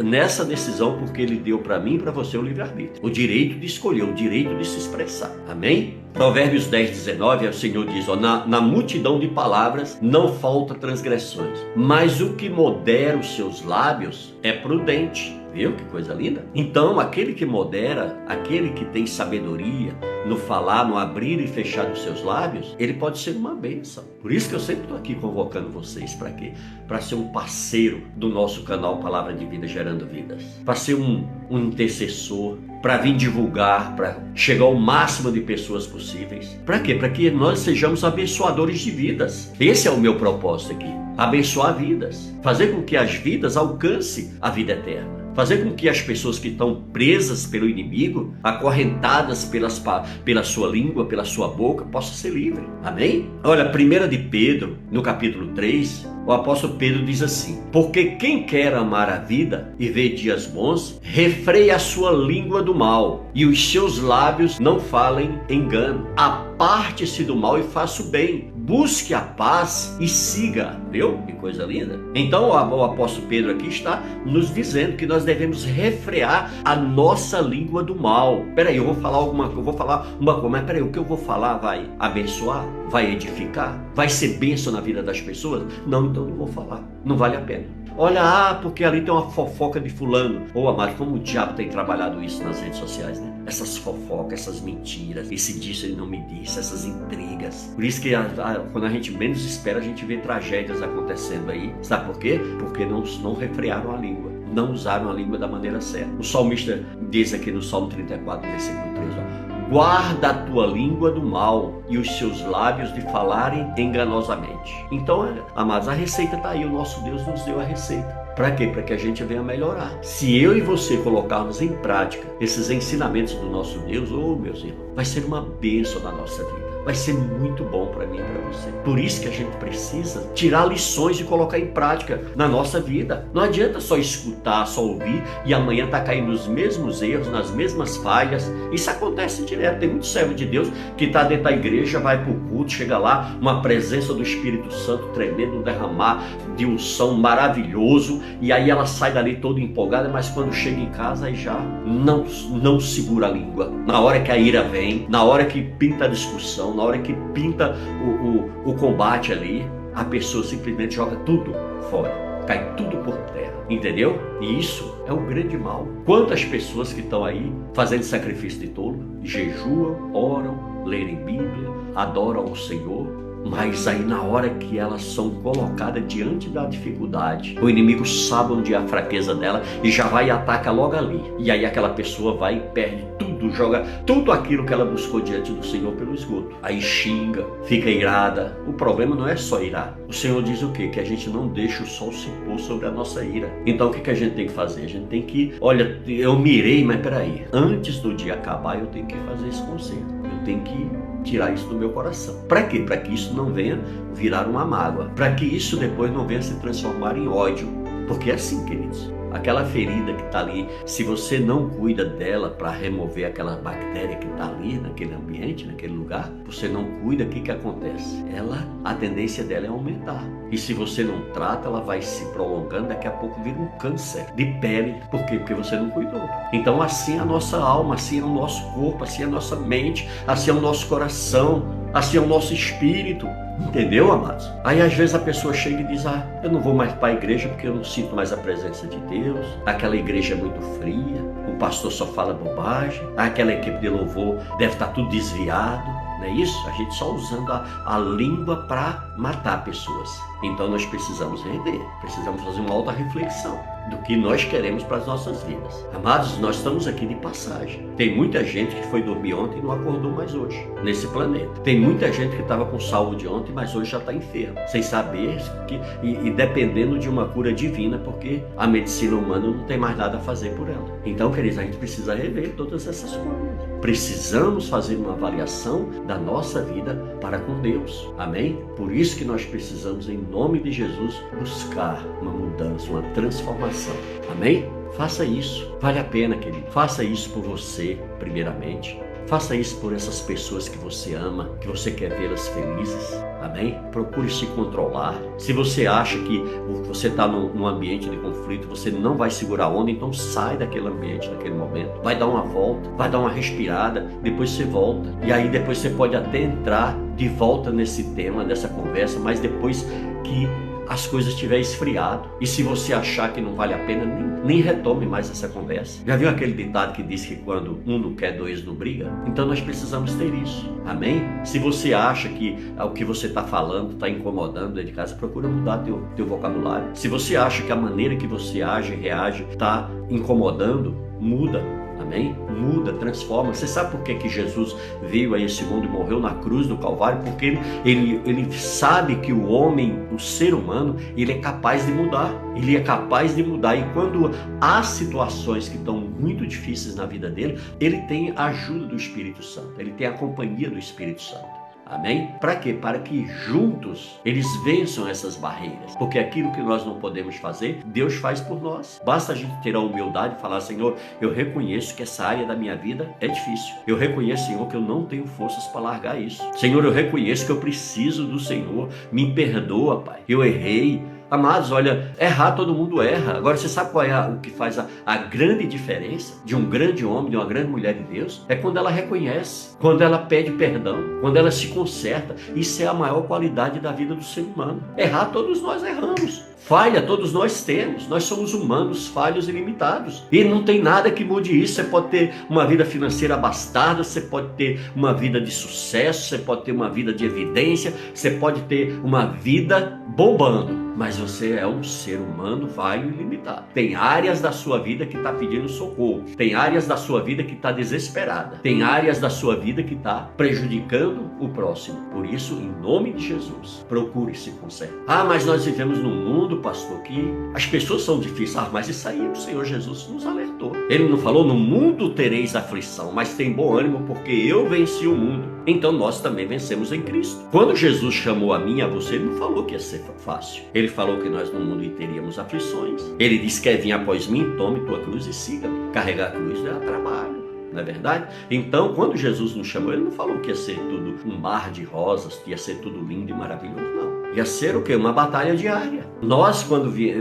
nessa decisão, porque Ele deu para mim e para você o livre-arbítrio. O direito de escolher, o direito de se expressar. Amém? Provérbios 10, 19, o Senhor diz: na multidão de palavras não falta transgressões, mas o que modera os seus lábios é prudente. Viu que coisa linda? Então, aquele que modera, aquele que tem sabedoria no falar, no abrir e fechar dos seus lábios, ele pode ser uma bênção. Por isso que eu sempre estou aqui convocando vocês. Para quê? Para ser um parceiro do nosso canal Palavra de Vida Gerando Vidas. Para ser um intercessor, para vir divulgar, para chegar ao máximo de pessoas possíveis. Para quê? Para que nós sejamos abençoadores de vidas. Esse é o meu propósito aqui. Abençoar vidas. Fazer com que as vidas alcancem a vida eterna. Fazer com que as pessoas que estão presas pelo inimigo, acorrentadas pela sua língua, pela sua boca, possam ser livres. Amém? Olha, 1 de Pedro, no capítulo 3, o apóstolo Pedro diz assim: porque quem quer amar a vida e ver dias bons, refreia a sua língua do mal, e os seus lábios não falem engano. Aparte-se do mal e faça o bem. Busque a paz e siga. Viu? Que coisa linda. Então o apóstolo Pedro aqui está nos dizendo que nós devemos refrear a nossa língua do mal. Peraí, eu vou falar uma coisa, mas peraí, o que eu vou falar vai abençoar? Vai edificar? Vai ser bênção na vida das pessoas? Não, então não vou falar. Não vale a pena. Olha, porque ali tem uma fofoca de fulano. Ô, amado, como o diabo tem trabalhado isso nas redes sociais, né? Essas fofocas, essas mentiras, esse disse, ele não me disse, essas intrigas. Por isso que quando a gente menos espera, a gente vê tragédias acontecendo aí. Sabe por quê? Porque não refrearam a língua. Não usaram a língua da maneira certa. O salmista diz aqui no Salmo 34, versículo 3, ó: guarda a tua língua do mal e os seus lábios de falarem enganosamente. Então, amados, a receita está aí. O nosso Deus nos deu a receita. Para quê? Para que a gente venha melhorar. Se eu e você colocarmos em prática esses ensinamentos do nosso Deus, meus irmãos, vai ser uma bênção na nossa vida. Vai ser muito bom para mim e para você. Por isso que a gente precisa tirar lições e colocar em prática na nossa vida. Não adianta só escutar, só ouvir e amanhã tá caindo nos mesmos erros, nas mesmas falhas. Isso acontece direto. Tem muito servo de Deus que está dentro da igreja, vai para o culto, chega lá, uma presença do Espírito Santo tremendo, um derramar de unção maravilhoso, e aí ela sai dali toda empolgada, mas quando chega em casa aí já não segura a língua. Na hora que a ira vem, na hora que pinta a discussão, na hora que pinta o combate ali, a pessoa simplesmente joga tudo fora. cai tudo por terra, entendeu? E isso é o grande mal. Quantas pessoas que estão aí fazendo sacrifício de tolo, jejuam, oram, leem Bíblia, adoram ao Senhor, mas aí na hora que elas são colocadas diante da dificuldade, o inimigo sabe onde é a fraqueza dela e já vai e ataca logo ali. E aí aquela pessoa vai e perde tudo, joga tudo aquilo que ela buscou diante do Senhor pelo esgoto. Aí xinga, fica irada. O problema não é só irar. O Senhor diz o quê? Que a gente não deixa o sol se pôr sobre a nossa ira. Então o que a gente tem que fazer? A gente tem que, olha, eu mirei, mas peraí, antes do dia acabar eu tenho que fazer esse conserto. Eu tenho que tirar isso do meu coração. Para quê? Para que isso não venha virar uma mágoa. Para que isso depois não venha se transformar em ódio. Porque é assim, queridos. Aquela ferida que está ali, se você não cuida dela para remover aquela bactéria que está ali naquele ambiente, naquele lugar, você não cuida, o que acontece? A tendência dela é aumentar. E se você não trata, ela vai se prolongando, daqui a pouco vira um câncer de pele. Por quê? Porque você não cuidou. Então assim é a nossa alma, assim é o nosso corpo, assim é a nossa mente, assim é o nosso coração, assim é o nosso espírito. Entendeu, amados? Aí às vezes a pessoa chega e diz, eu não vou mais para a igreja porque eu não sinto mais a presença de Deus, aquela igreja é muito fria, o pastor só fala bobagem, aquela equipe de louvor deve estar tudo desviado, não é isso? A gente só usando a língua para matar pessoas. Então nós precisamos rever, precisamos fazer uma alta reflexão do que nós queremos para as nossas vidas. Amados, nós estamos aqui de passagem. Tem muita gente que foi dormir ontem e não acordou mais hoje, nesse planeta. Tem muita gente que estava com saúde ontem, mas hoje já está enfermo, sem saber e dependendo de uma cura divina, porque a medicina humana não tem mais nada a fazer por ela. Então, queridos, a gente precisa rever todas essas coisas. Precisamos fazer uma avaliação da nossa vida para com Deus. Amém? Por isso que nós precisamos, em nome de Jesus, buscar uma mudança, uma transformação. Amém? Faça isso. Vale a pena, querido. Faça isso por você, primeiramente. Faça isso por essas pessoas que você ama, que você quer vê-las felizes. Amém? Procure se controlar. Se você acha que você está num ambiente de conflito, você não vai segurar a onda, então sai daquele ambiente naquele momento. Vai dar uma volta, vai dar uma respirada, depois você volta. E aí depois você pode até entrar de volta nesse tema, nessa conversa, mas depois que as coisas estiver esfriado. E se você achar que não vale a pena, nem retome mais essa conversa. Já viu aquele ditado que diz que quando um não quer, dois não briga? Então nós precisamos ter isso. Amém? Se você acha que o que você está falando está incomodando dentro de casa, procura mudar teu vocabulário. Se você acha que a maneira que você age e reage está incomodando, muda. Amém? Muda, transforma. Você sabe por que Jesus veio a esse mundo e morreu na cruz do Calvário? Porque ele sabe que o homem, o ser humano, ele é capaz de mudar. Ele é capaz de mudar. E quando há situações que estão muito difíceis na vida dele, ele tem a ajuda do Espírito Santo. Ele tem a companhia do Espírito Santo. Amém? Para quê? Para que juntos eles vençam essas barreiras. Porque aquilo que nós não podemos fazer, Deus faz por nós. Basta a gente ter a humildade e falar, Senhor, eu reconheço que essa área da minha vida é difícil. Eu reconheço, Senhor, que eu não tenho forças para largar isso. Senhor, eu reconheço que eu preciso do Senhor. Me perdoa, Pai. Eu errei. Amados, olha, errar todo mundo erra. Agora você sabe qual é o que faz a grande diferença de um grande homem, de uma grande mulher de Deus? É quando ela reconhece, quando ela pede perdão, quando ela se conserta. Isso é a maior qualidade da vida do ser humano. Errar, todos nós erramos. Falha, todos nós temos. Nós somos humanos, falhos e limitados. E não tem nada que mude isso. Você pode ter uma vida financeira abastada, você pode ter uma vida de sucesso, você pode ter uma vida de evidência, você pode ter uma vida bombando. Mas você é um ser humano falho e limitado. Tem áreas da sua vida que está pedindo socorro. Tem áreas da sua vida que está desesperada. Tem áreas da sua vida que está prejudicando o próximo. Por isso, em nome de Jesus, procure se consertar. Mas nós vivemos num mundo, pastor, que as pessoas são difíceis. Mas isso aí o Senhor Jesus nos alertou. Ele não falou, no mundo tereis aflição, mas tem bom ânimo porque eu venci o mundo. Então nós também vencemos em Cristo. Quando Jesus chamou a mim e a você, ele não falou que ia ser fácil. Ele falou que nós no mundo teríamos aflições. Ele disse, quer vir após mim, tome tua cruz e siga-me. Carregar a cruz dá trabalho. Não é verdade? Então, quando Jesus nos chamou, ele não falou que ia ser tudo um mar de rosas, que ia ser tudo lindo e maravilhoso, não. Ia ser o quê? Uma batalha diária.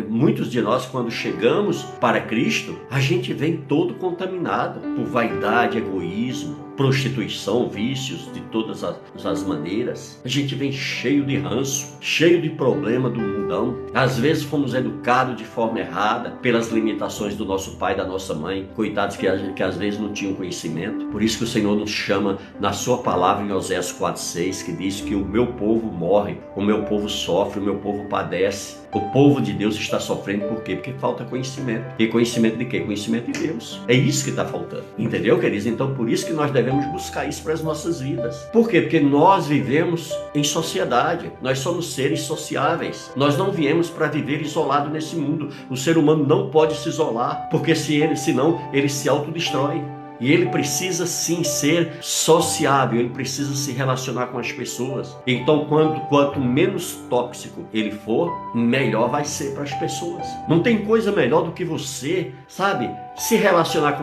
Muitos de nós, quando chegamos para Cristo, a gente vem todo contaminado por vaidade, egoísmo, prostituição, vícios de todas as maneiras. A gente vem cheio de ranço, cheio de problema do mundão. Às vezes fomos educados de forma errada pelas limitações do nosso pai, da nossa mãe, coitados que às vezes não tinham conhecimento. Por isso que o Senhor nos chama na sua palavra em Oséias 4:6, que diz que o meu povo morre, o meu povo sofre, o meu povo padece. O povo de Deus está sofrendo por quê? Porque falta conhecimento. E conhecimento de quê? Conhecimento de Deus. É isso que está faltando. Entendeu, queridos? Então, por isso que nós devemos buscar isso para as nossas vidas. Por quê? Porque nós vivemos em sociedade. Nós somos seres sociáveis. Nós não viemos para viver isolado nesse mundo. O ser humano não pode se isolar, porque senão ele se autodestrói. E ele precisa sim ser sociável, ele precisa se relacionar com as pessoas. Então, quanto menos tóxico ele for, melhor vai ser para as pessoas. Não tem coisa melhor do que você, sabe, se relacionar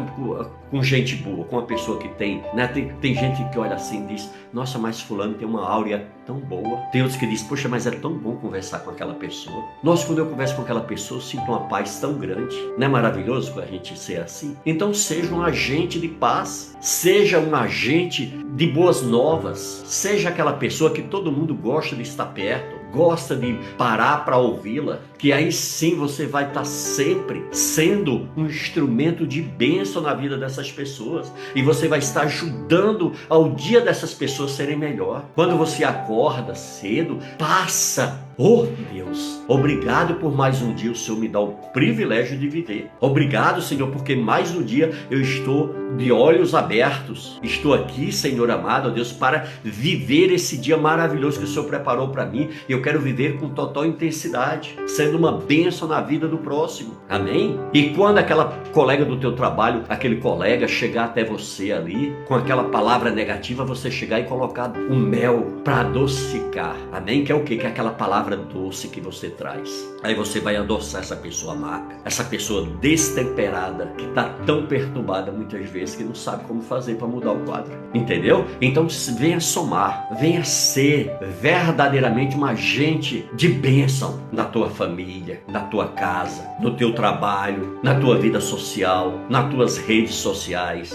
com gente boa, com uma pessoa que tem, né? Tem gente que olha assim e diz, nossa, mas fulano tem uma áurea tão boa. Tem outros que dizem, poxa, mas é tão bom conversar com aquela pessoa. Nossa, quando eu converso com aquela pessoa, eu sinto uma paz tão grande. Não é maravilhoso a gente ser assim? Então seja um agente de paz, seja um agente de boas novas, seja aquela pessoa que todo mundo gosta de estar perto, gosta de parar para ouvi-la, que aí sim você vai estar sempre sendo um instrumento de bênção na vida dessas pessoas, e você vai estar ajudando ao dia dessas pessoas serem melhor. Quando você acorda cedo, passa, oh Deus, obrigado por mais um dia, o Senhor me dá o privilégio de viver. Obrigado, Senhor, porque mais um dia eu estou de olhos abertos. Estou aqui, Senhor amado, ó Deus, para viver esse dia maravilhoso que o Senhor preparou para mim. Eu quero viver com total intensidade, sendo uma bênção na vida do próximo. Amém? E quando aquela colega do teu trabalho, aquele colega chegar até você ali, com aquela palavra negativa, você chegar e colocar um mel para adocicar. Amém? Que é o quê? Que é aquela palavra doce que você traz. Aí você vai adoçar essa pessoa amarga, essa pessoa destemperada, que está tão perturbada muitas vezes que não sabe como fazer para mudar o quadro. Entendeu? Então venha somar, venha ser verdadeiramente um agente de bênção na tua família, na tua casa, no teu trabalho, na tua vida social, nas tuas redes sociais.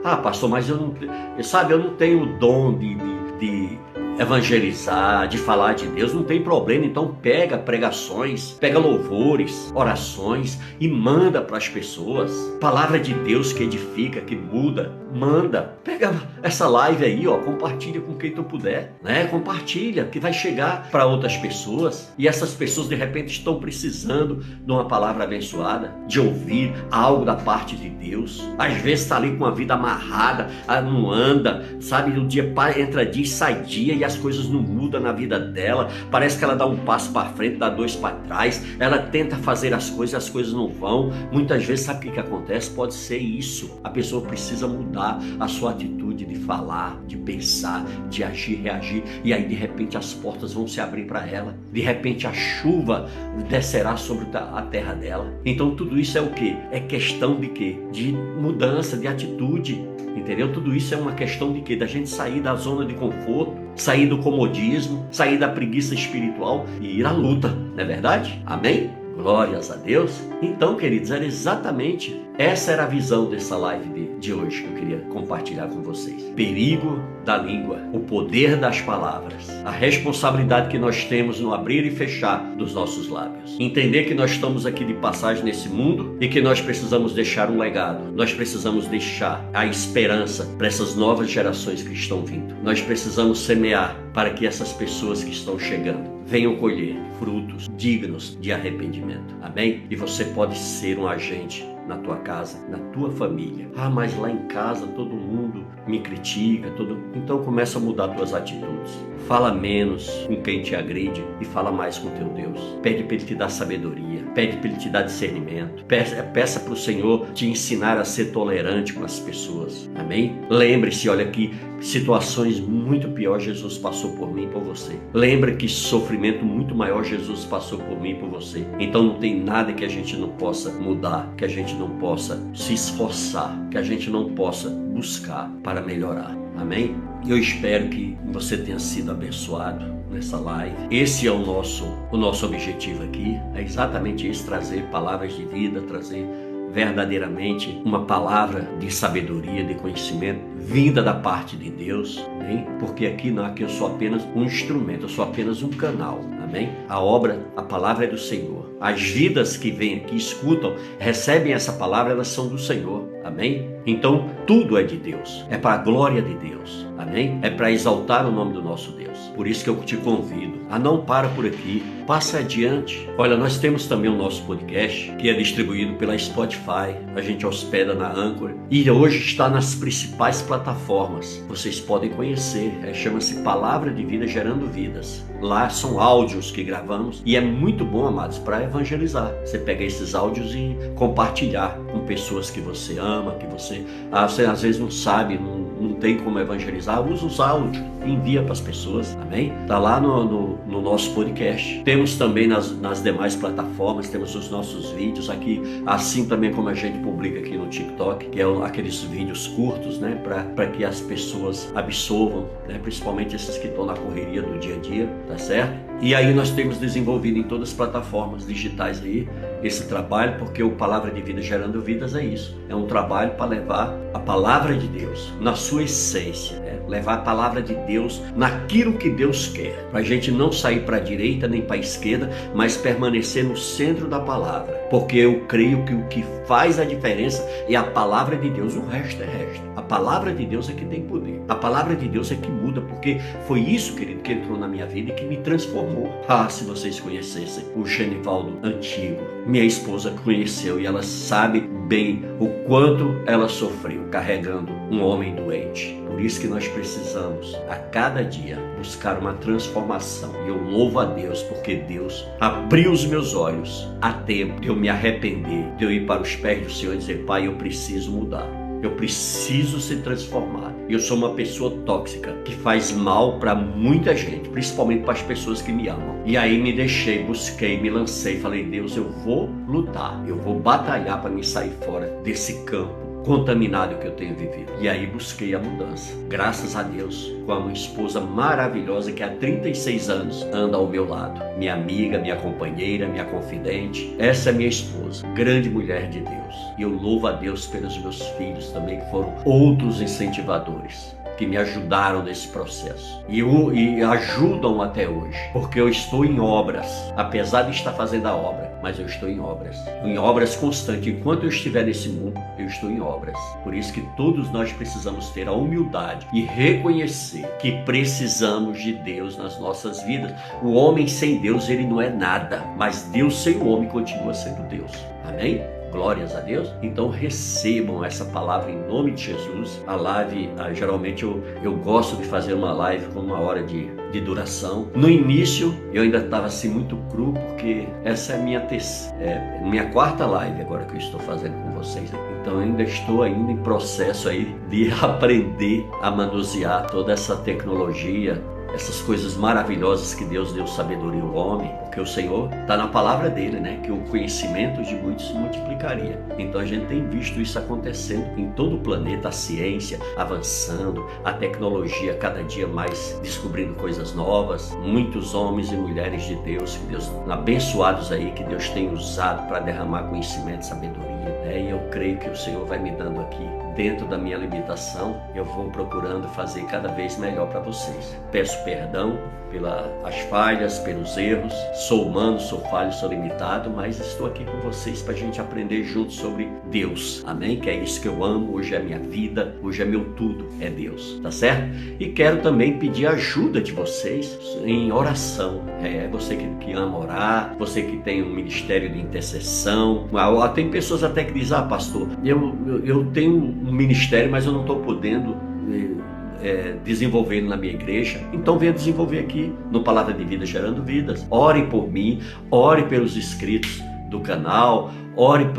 Ah, pastor, mas eu não tenho o dom de evangelizar, de falar de Deus. Não tem problema, então pega pregações, pega louvores, orações e manda para as pessoas. Palavra de Deus que edifica, que muda, manda. Pega essa live aí, ó, compartilha com quem tu puder, né? Compartilha, que vai chegar para outras pessoas, e essas pessoas de repente estão precisando de uma palavra abençoada, de ouvir algo da parte de Deus. Às vezes está ali com a vida amarrada, não anda, sabe, o dia entra dia e sai dia, e as coisas não mudam na vida dela. Parece que ela dá um passo para frente, dá dois para trás, ela tenta fazer as coisas não vão. Muitas vezes, sabe o que acontece? Pode ser isso, a pessoa precisa mudar a sua atitude de falar, de pensar, de agir, reagir, e aí de repente as portas vão se abrir para ela, de repente a chuva descerá sobre a terra dela. Então tudo isso é o quê? É questão de quê? De mudança, de atitude. Entendeu? Tudo isso é uma questão de quê? Da gente sair da zona de conforto, sair do comodismo, sair da preguiça espiritual e ir à luta, não é verdade? Amém? Glórias a Deus. Então, queridos, era exatamente essa era a visão dessa live de hoje que eu queria compartilhar com vocês. Perigo da língua, o poder das palavras, a responsabilidade que nós temos no abrir e fechar dos nossos lábios. Entender que nós estamos aqui de passagem nesse mundo e que nós precisamos deixar um legado. Nós precisamos deixar a esperança para essas novas gerações que estão vindo. Nós precisamos semear para que essas pessoas que estão chegando venham colher frutos dignos de arrependimento. Amém? E você pode ser um agente na tua casa, na tua família. Ah, mas lá em casa todo mundo me critica, então começa a mudar tuas atitudes. Fala menos com quem te agride e fala mais com teu Deus. Pede para Ele te dar sabedoria, pede para Ele te dar discernimento, peça para o Senhor te ensinar a ser tolerante com as pessoas. Amém? Lembre-se, olha aqui, situações muito piores Jesus passou por mim e por você. Lembra que sofrimento muito maior Jesus passou por mim e por você. Então não tem nada que a gente não possa mudar, que a gente não possa se esforçar, que a gente não possa buscar para melhorar. Amém? Eu espero que você tenha sido abençoado nessa live. Esse é o nosso objetivo aqui, é exatamente isso, trazer palavras de vida, trazer verdadeiramente uma palavra de sabedoria, de conhecimento, vinda da parte de Deus, amém? Porque aqui eu sou apenas um instrumento, eu sou apenas um canal, amém? A palavra é do Senhor. As vidas que vêm aqui, escutam, recebem essa palavra, elas são do Senhor, amém? Então, tudo é de Deus, é para a glória de Deus, amém? É para exaltar o nome do nosso Deus. Por isso que eu te convido a não para por aqui, passa adiante. Olha, nós temos também o nosso podcast, que é distribuído pela Spotify, a gente hospeda na Anchor, e hoje está nas principais plataformas. Vocês podem conhecer, chama-se Palavra de Vida Gerando Vidas. Lá são áudios que gravamos e é muito bom, amados, para evangelizar. Você pega esses áudios e compartilhar com pessoas que você ama, que você às vezes não sabe, não tem como evangelizar, usa os áudios, envia para as pessoas, amém? Está lá no nosso podcast. Temos também nas demais plataformas, temos os nossos vídeos aqui, assim também como a gente publica aqui no TikTok, que é aqueles vídeos curtos, né? Para que as pessoas absorvam, né? Principalmente esses que estão na correria do dia a dia, tá certo? E aí nós temos desenvolvido em todas as plataformas digitais aí esse trabalho, porque o Palavra de Vida Gerando Vidas é isso. É um trabalho para levar a palavra de Deus na sua essência, levar a palavra de Deus naquilo que Deus quer. Para a gente não sair para a direita nem para a esquerda, mas permanecer no centro da palavra. Porque eu creio que o que faz a diferença é a palavra de Deus, o resto é resto. A palavra de Deus é que tem poder. A palavra de Deus é que muda, porque foi isso, querido, que entrou na minha vida e que me transformou. Se vocês conhecessem o Genivaldo antigo, minha esposa conheceu e ela sabe bem o quanto ela sofreu carregando um homem doente. Por isso que nós precisamos a cada dia buscar uma transformação. E eu louvo a Deus porque Deus abriu os meus olhos a tempo de eu me arrepender, de eu ir para os pés do Senhor e dizer: Pai, eu preciso mudar. Eu preciso ser transformado. Eu sou uma pessoa tóxica que faz mal para muita gente, principalmente para as pessoas que me amam. E aí me deixei, busquei, me lancei, falei: Deus, eu vou lutar, eu vou batalhar para me sair fora desse campo contaminado que eu tenho vivido. E aí busquei a mudança. Graças a Deus, com uma esposa maravilhosa que há 36 anos anda ao meu lado. Minha amiga, minha companheira, minha confidente. Essa é minha esposa, grande mulher de Deus. E eu louvo a Deus pelos meus filhos também, que foram outros incentivadores, que me ajudaram nesse processo e ajudam até hoje, porque eu estou em obras, apesar de estar fazendo a obra, mas eu estou em obras constantes. Enquanto eu estiver nesse mundo, eu estou em obras. Por isso que todos nós precisamos ter a humildade e reconhecer que precisamos de Deus nas nossas vidas. O homem sem Deus, ele não é nada, mas Deus sem o homem continua sendo Deus. Amém? Glórias a Deus. Então recebam essa palavra em nome de Jesus. A live, geralmente eu gosto de fazer uma live com 1 hora de duração. No início eu ainda estava assim muito cru, porque essa é minha quarta live agora que eu estou fazendo com vocês. Então eu ainda estou em processo aí de aprender a manusear toda essa tecnologia, essas coisas maravilhosas que Deus deu sabedoria ao homem, porque o Senhor está na palavra dele, né? Que o conhecimento de muitos se multiplicaria. Então a gente tem visto isso acontecendo em todo o planeta, a ciência avançando, a tecnologia cada dia mais descobrindo coisas novas, muitos homens e mulheres de Deus, que Deus abençoados aí, que Deus tem usado para derramar conhecimento e sabedoria, né? E eu creio que o Senhor vai me dando aqui, dentro da minha limitação, eu vou procurando fazer cada vez melhor para vocês. Peço perdão pelas falhas, pelos erros. Sou humano, sou falho, sou limitado, mas estou aqui com vocês para a gente aprender juntos sobre Deus. Amém? Que é isso que eu amo. Hoje é a minha vida, hoje é meu tudo, é Deus. Tá certo? E quero também pedir a ajuda de vocês em oração. Você que ama orar, você que tem um ministério de intercessão. Tem pessoas até que dizem: pastor, eu tenho um ministério, mas eu não estou podendo desenvolvendo na minha igreja. Então venha desenvolver aqui no Palavra de Vida Gerando Vidas. Ore por mim, ore pelos inscritos do canal, ore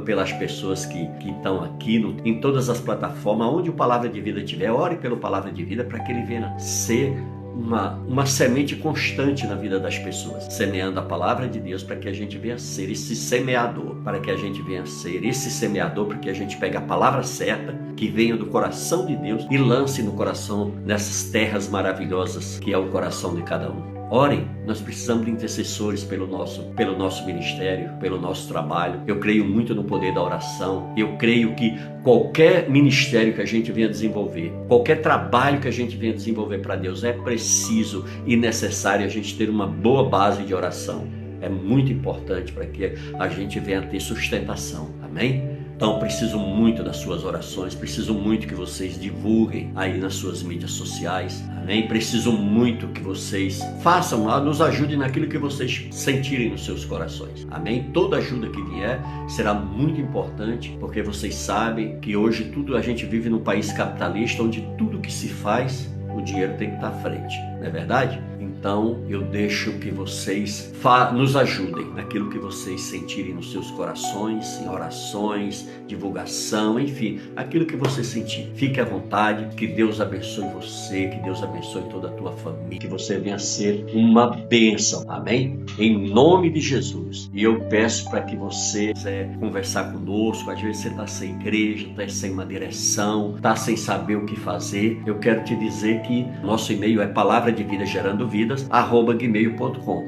pelas pessoas que estão aqui em todas as plataformas, onde o Palavra de Vida estiver. Ore pelo Palavra de Vida para que ele venha ser uma semente constante na vida das pessoas, semeando a palavra de Deus para que a gente venha ser esse semeador, para que a gente venha ser esse semeador, para que a gente pegue a palavra certa, que venha do coração de Deus e lance no coração, nessas terras maravilhosas que é o coração de cada um. Orem, nós precisamos de intercessores pelo nosso ministério, pelo nosso trabalho. Eu creio muito no poder da oração. Eu creio que qualquer ministério que a gente venha desenvolver, qualquer trabalho que a gente venha desenvolver para Deus, é preciso e necessário a gente ter uma boa base de oração. É muito importante para que a gente venha ter sustentação. Amém? Então, preciso muito das suas orações, preciso muito que vocês divulguem aí nas suas mídias sociais, amém? Preciso muito que vocês façam, nos ajudem naquilo que vocês sentirem nos seus corações, amém? Toda ajuda que vier será muito importante, porque vocês sabem que hoje a gente vive num país capitalista, onde tudo que se faz, o dinheiro tem que estar à frente, não é verdade? Então, eu deixo que vocês nos ajudem naquilo que vocês sentirem nos seus corações, em orações, divulgação, enfim, aquilo que você sentir. Fique à vontade, que Deus abençoe você, que Deus abençoe toda a tua família, que você venha ser uma bênção, amém? Em nome de Jesus. E eu peço para que você quiser conversar conosco, às vezes você está sem igreja, está sem uma direção, está sem saber o que fazer. Eu quero te dizer que nosso e-mail é palavradevidagerandovida@gmail.com.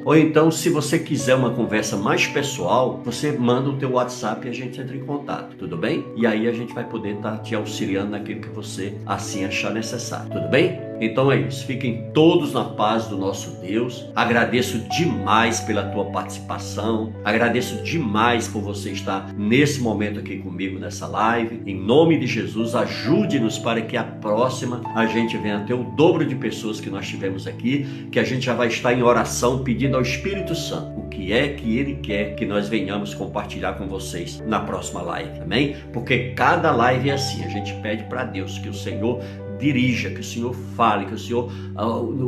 Ou então, se você quiser uma conversa mais pessoal, você manda o teu WhatsApp e a gente entra em contato, tudo bem? E aí a gente vai poder estar te auxiliando naquilo que você assim achar necessário, tudo bem? Então é isso, fiquem todos na paz do nosso Deus. Agradeço demais pela tua participação, agradeço demais por você estar nesse momento aqui comigo nessa live. Em nome de Jesus, ajude-nos para que a próxima a gente venha ter o dobro de pessoas que nós tivemos aqui, que a gente já vai estar em oração pedindo ao Espírito Santo o que é que Ele quer que nós venhamos compartilhar com vocês na próxima live, amém? Porque cada live é assim, a gente pede para Deus que o Senhor dirija, que o Senhor fale, que o Senhor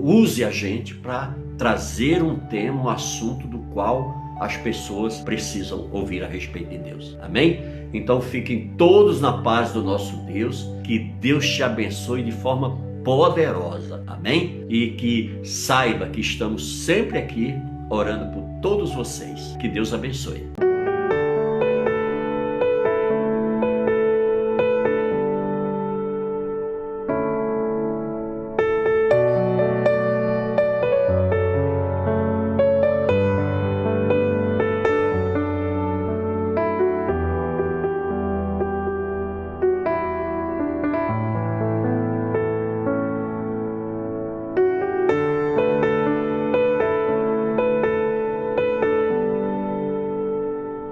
use a gente para trazer um tema, um assunto do qual as pessoas precisam ouvir a respeito de Deus. Amém? Então fiquem todos na paz do nosso Deus, que Deus te abençoe de forma poderosa. Amém? E que saiba que estamos sempre aqui orando por todos vocês. Que Deus abençoe.